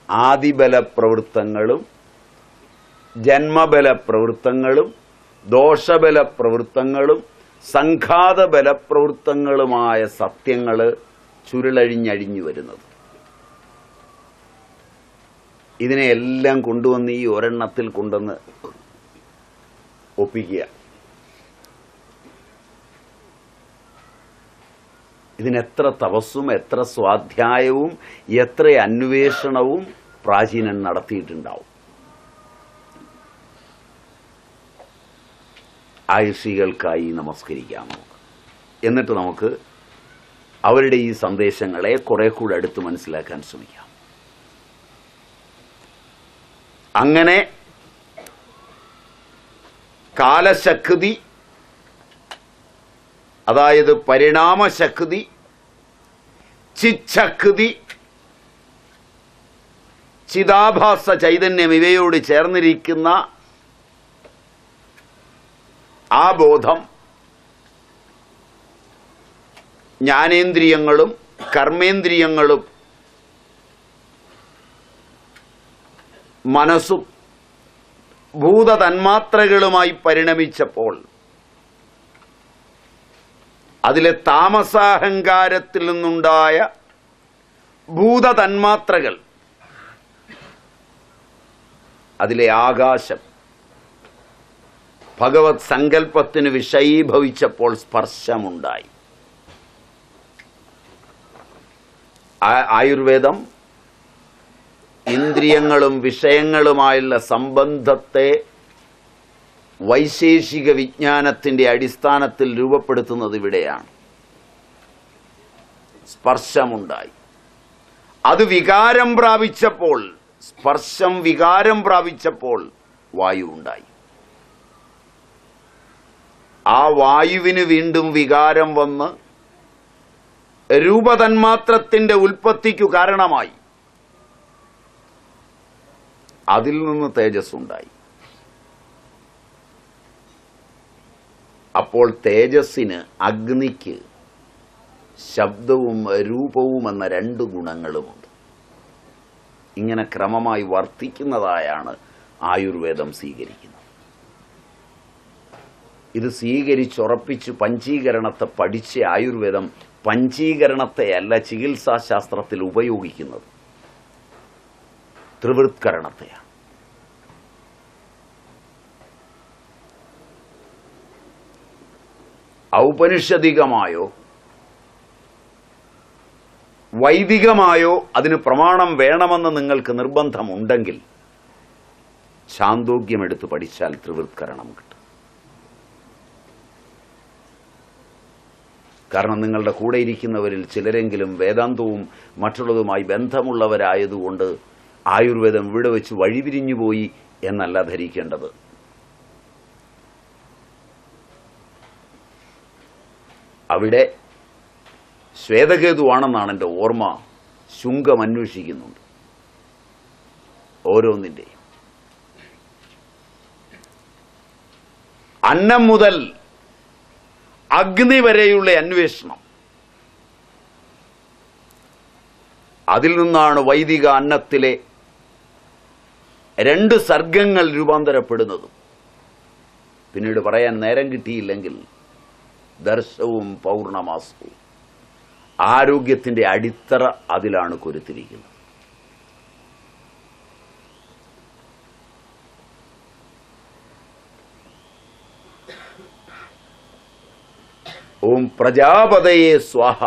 ആദിബല പ്രവൃത്തങ്ങളും ജന്മബല പ്രവൃത്തങ്ങളും ദോഷബല പ്രവൃത്തങ്ങളും സംഘാത ബലപ്രവൃത്തങ്ങളുമായ സത്യങ്ങൾ ചുരുളഴിഞ്ഞഴിഞ്ഞു വരുന്നത്. ഇതിനെയെല്ലാം കൊണ്ടുവന്ന് ഈ ഒരെണ്ണത്തിൽ കൊണ്ടുവന്ന് ഒപ്പിക്കുക. ഇതിനെത്ര തപസ്സും എത്ര സ്വാധ്യായവും എത്ര അന്വേഷണവും പ്രാചീനൻ നടത്തിയിട്ടുണ്ടാവും. ആയുഷികൾക്കായി നമസ്കരിക്കാം നമുക്ക്. എന്നിട്ട് നമുക്ക് അവരുടെ ഈ സന്ദേശങ്ങളെ കുറെ കൂടെ അടുത്ത് മനസ്സിലാക്കാൻ ശ്രമിക്കാം. അങ്ങനെ കാലശക്തി, അതായത് പരിണാമശക്തി, ചിച്ഛക്തി, ചിദാഭാസ ചൈതന്യം ഇവയോട് ചേർന്നിരിക്കുന്ന ആ ബോധം ജ്ഞാനേന്ദ്രിയങ്ങളും കർമ്മേന്ദ്രിയങ്ങളും മനസ്സും ഭൂതതന്മാത്രകളുമായി പരിണമിച്ചപ്പോൾ അതിലെ താമസാഹങ്കാരത്തിൽ നിന്നുണ്ടായ ഭൂതതന്മാത്രകൾ, അതിലെ ആകാശം ഭഗവത് സങ്കല്പത്തിന് വിഷയീഭവിച്ചപ്പോൾ സ്പർശമുണ്ടായി. ആയുർവേദം ഇന്ദ്രിയങ്ങളും വിഷയങ്ങളുമായുള്ള സംബന്ധത്തെ വൈശേഷിക വിജ്ഞാനത്തിന്റെ അടിസ്ഥാനത്തിൽ രൂപപ്പെടുത്തുന്നത് ഇവിടെയാണ്. സ്പർശമുണ്ടായി. അത് വികാരം പ്രാപിച്ചപ്പോൾ, സ്പർശം വികാരം പ്രാപിച്ചപ്പോൾ വായു ഉണ്ടായി. ആ വായുവിന് വീണ്ടും വികാരം വന്ന് രൂപതന്മാത്രത്തിന്റെ ഉൽപ്പത്തിക്കു കാരണമായി. അതിൽ നിന്ന് തേജസ്സുണ്ടായി. അപ്പോൾ തേജസ്സിന്, അഗ്നിക്ക് ശബ്ദവും രൂപവും എന്ന രണ്ട് ഗുണങ്ങളുമുണ്ട്. ഇങ്ങനെ ക്രമമായി വർത്തിക്കുന്നതായാണ് ആയുർവേദം സ്വീകരിക്കുന്നത്. ഇത് സ്വീകരിച്ചുറപ്പിച്ച് പഞ്ചീകരണത്തെ പഠിച്ച ആയുർവേദം പഞ്ചീകരണത്തെയല്ല ചികിത്സാശാസ്ത്രത്തിൽ ഉപയോഗിക്കുന്നത്, ത്രിവൃത്കരണത്തെയാണ്. ഔപനിഷദികമായോ വൈദികമായോ അതിന് പ്രമാണം വേണമെന്ന് നിങ്ങൾക്ക് നിർബന്ധമുണ്ടെങ്കിൽ ഛാന്തോഗ്യമെടുത്ത് പഠിച്ചാൽ ത്രിവൃത്കരണം കിട്ടും. കാരണം നിങ്ങളുടെ കൂടെ ഇരിക്കുന്നവരിൽ ചിലരെങ്കിലും വേദാന്തവും മറ്റുള്ളതുമായി ബന്ധമുള്ളവരായതുകൊണ്ട് ആയുർവേദം ഇവിടെ വെച്ച് വഴിപിരിഞ്ഞുപോയി എന്നല്ല ധരിക്കേണ്ടത്. അവിടെ ശ്വേതകേതുവാണെന്നാണ് എൻ്റെ ഓർമ്മ. ശുംഗം അന്വേഷിക്കുന്നുണ്ട് ഓരോന്നിൻ്റെയും. അന്നം മുതൽ അഗ്നി വരെയുള്ള അന്വേഷണം. അതിൽ നിന്നാണ് വൈദിക അന്നത്തിലെ 2 സർഗങ്ങൾ രൂപാന്തരപ്പെടുന്നതും. പിന്നീട് പറയാൻ നേരം കിട്ടിയില്ലെങ്കിൽ ദർശവും പൗർണമാസവും. ആരോഗ്യത്തിന്റെ അടിത്തറ അതിലാണ് കൊരുത്തിരിക്കുന്നത്. ഓം പ്രജാപതയെ സ്വാഹ.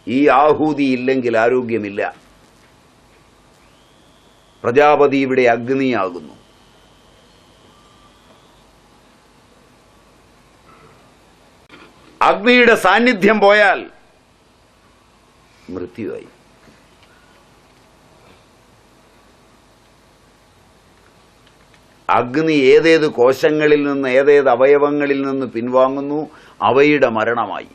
ഈ ആഹൂതി ഇല്ലെങ്കിൽ ആരോഗ്യമില്ല. പ്രജാപതി ഇവിടെ അഗ്നിയാകുന്നു. അഗ്നിയുടെ സാന്നിധ്യം പോയാൽ മൃത്യുവായി. അഗ്നി ഏതേത് കോശങ്ങളിൽ നിന്ന് ഏതേത് അവയവങ്ങളിൽ നിന്ന് പിൻവാങ്ങുന്നു അവയുടെ മരണമായി.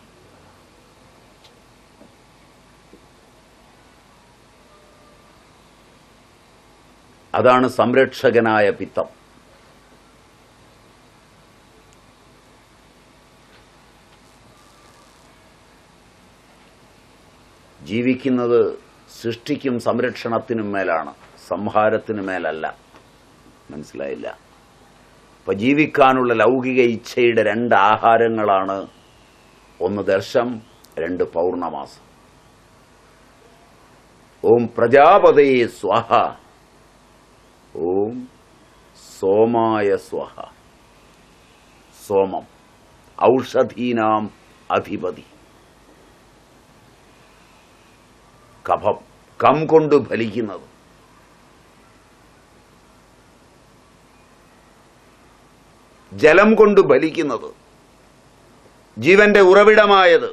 അതാണ് സംരക്ഷകനായ പിത്തം. ജീവിക്കുന്നത് സൃഷ്ടിക്കും സംരക്ഷണത്തിനും മേലാണ്, സംഹാരത്തിനു മേലല്ല. മനസ്സിലായില്ല? അപ്പൊ ജീവിക്കാനുള്ള ലൗകിക ഇച്ഛയുടെ 2 ആഹാരങ്ങളാണ്. 1 ദർശം, 2 പൗർണമാസം. ഓം പ്രജാപതയെ സ്വാഹ. ഓം സോമായ സ്വാഹ. സോമം ഔഷധീനാം അധിപതി. കഫം കം കൊണ്ട് ഫലിക്കുന്നത്. ജലം കൊണ്ട് ഫലിക്കുന്നത്. ജീവന്റെ ഉറവിടമായത്.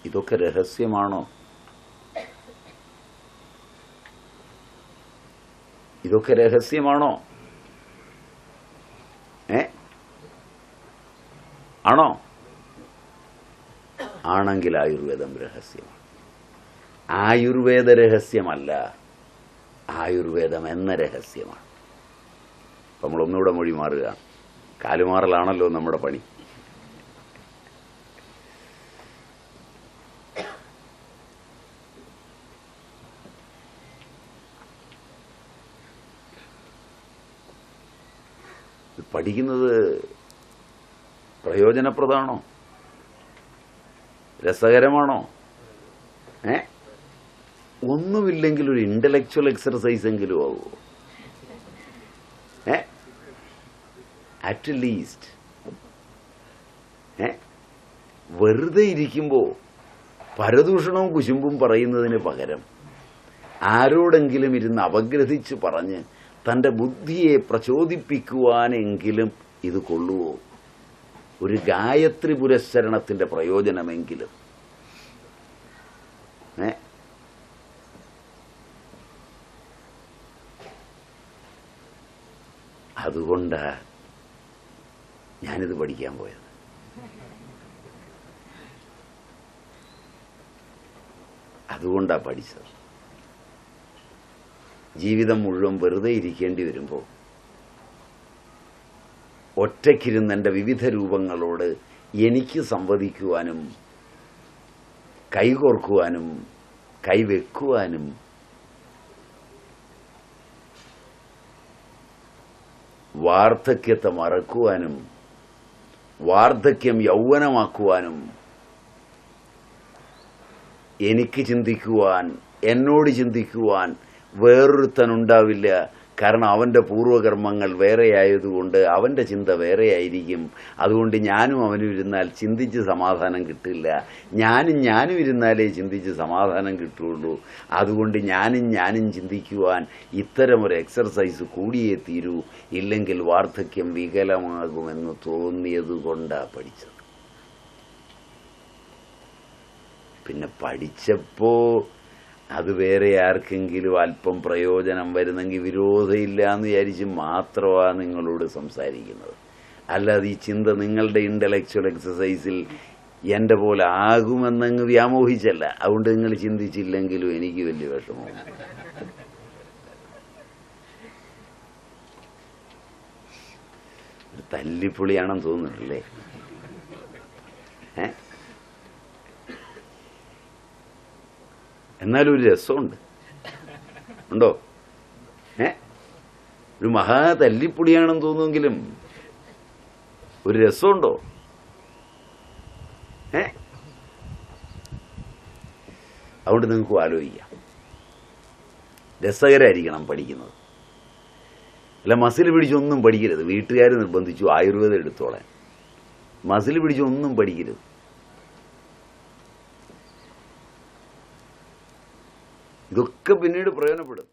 ഇതൊക്കെ രഹസ്യമാണോ? ഇതൊക്കെ രഹസ്യമാണോ? ആണോ? ആണെങ്കിൽ ആയുർവേദം രഹസ്യമാണ്. ആയുർവേദ രഹസ്യമല്ല, ആയുർവേദം എന്ന രഹസ്യമാണ്. നമ്മളൊന്നുകൂടെ മൊഴി മാറുക. കാലുമാറലാണല്ലോ നമ്മുടെ പണി. പഠിക്കുന്നത് പ്രയോജനപ്രദമാണോ? രസകരമാണോ? ഒന്നുമില്ലെങ്കിൽ ഒരു ഇന്റലക്ച്വൽ എക്സർസൈസ് എങ്കിലും ആവുമോ? At least. വെറുതെ ഇരിക്കുമ്പോൾ പരദൂഷണവും കുശുമ്പും പറയുന്നതിന് പകരം ആരോടെങ്കിലും ഇരുന്ന് അപഗ്രഥിച്ച് പറഞ്ഞ് തൻ്റെ ബുദ്ധിയെ പ്രചോദിപ്പിക്കുവാനെങ്കിലും ഇത് കൊള്ളുവോ? ഒരു ഗായത്രി പുരസ്സരണത്തിന്റെ പ്രയോജനമെങ്കിലും. അതുകൊണ്ടാ ഞാനിത് പഠിക്കാൻ പോയത്. അതുകൊണ്ടാ പഠിച്ചത്. ജീവിതം മുഴുവൻ വെറുതെ ഇരിക്കേണ്ടി വരുമ്പോൾ ഒറ്റയ്ക്കിരുന്ന് എൻ്റെ വിവിധ രൂപങ്ങളോട് എനിക്ക് സംവദിക്കുവാനും കൈകോർക്കുവാനും കൈവെക്കുവാനും വാർദ്ധക്യത്തെ മറക്കുവാനും വാർദ്ധക്യം യൗവനമാക്കുവാനും എനിക്ക് ചിന്തിക്കുവാൻ, എന്നോട് ചിന്തിക്കുവാൻ വേറൊരുത്തനുണ്ടാവില്ല. കാരണം അവൻ്റെ പൂർവ്വകർമ്മങ്ങൾ വേറെയായതുകൊണ്ട് അവൻ്റെ ചിന്ത വേറെയായിരിക്കും. അതുകൊണ്ട് ഞാനും അവനും ഇരുന്നാൽ ചിന്തിച്ച് സമാധാനം കിട്ടില്ല. ഞാനും ഇരുന്നാലേ ചിന്തിച്ച് സമാധാനം കിട്ടുള്ളൂ. അതുകൊണ്ട് ഞാനും ചിന്തിക്കുവാൻ ഇത്തരമൊരു എക്സർസൈസ് കൂടിയേ തീരൂ, ഇല്ലെങ്കിൽ വാർദ്ധക്യം വികലമാകുമെന്ന് തോന്നിയതുകൊണ്ടാണ് പഠിച്ചത്. പിന്നെ പഠിച്ചപ്പോൾ അത് വേറെ ആർക്കെങ്കിലും അല്പം പ്രയോജനം വരുന്നെങ്കിൽ വിരോധമില്ല എന്ന് വിചാരിച്ച് മാത്രമാണ് നിങ്ങളോട് സംസാരിക്കുന്നത്. അല്ലാതെ ഈ ചിന്ത നിങ്ങളുടെ ഇൻ്റലക്ച്വൽ എക്സസൈസിൽ എൻ്റെ പോലെ ആകുമെന്നങ്ങ് വ്യാമോഹിച്ചല്ല. അതുകൊണ്ട് നിങ്ങൾ ചിന്തിച്ചില്ലെങ്കിലും എനിക്ക് വലിയ വിഷമമാണ്. തല്ലിപ്പൊളിയാണെന്ന് തോന്നുന്നില്ലേ? എന്നാലും ഒരു രസമുണ്ട്. ഉണ്ടോ? ഒരു മഹാ തല്ലിപ്പൊളിയാണെന്ന് തോന്നുമെങ്കിലും ഒരു രസമുണ്ടോ? അതുകൊണ്ട് നിങ്ങൾക്ക് ആലോചിക്കാം. രസകരമായിരിക്കണം പഠിക്കുന്നത്. അല്ല മസിൽ പിടിച്ചൊന്നും പഠിക്കരുത്. വീട്ടുകാർ നിർബന്ധിച്ചു ആയുർവേദം എടുത്തോളാൻ. മസിൽ പിടിച്ചൊന്നും പഠിക്കരുത്. ഇതൊക്കെ പിന്നീട് പ്രയോജനപ്പെടും.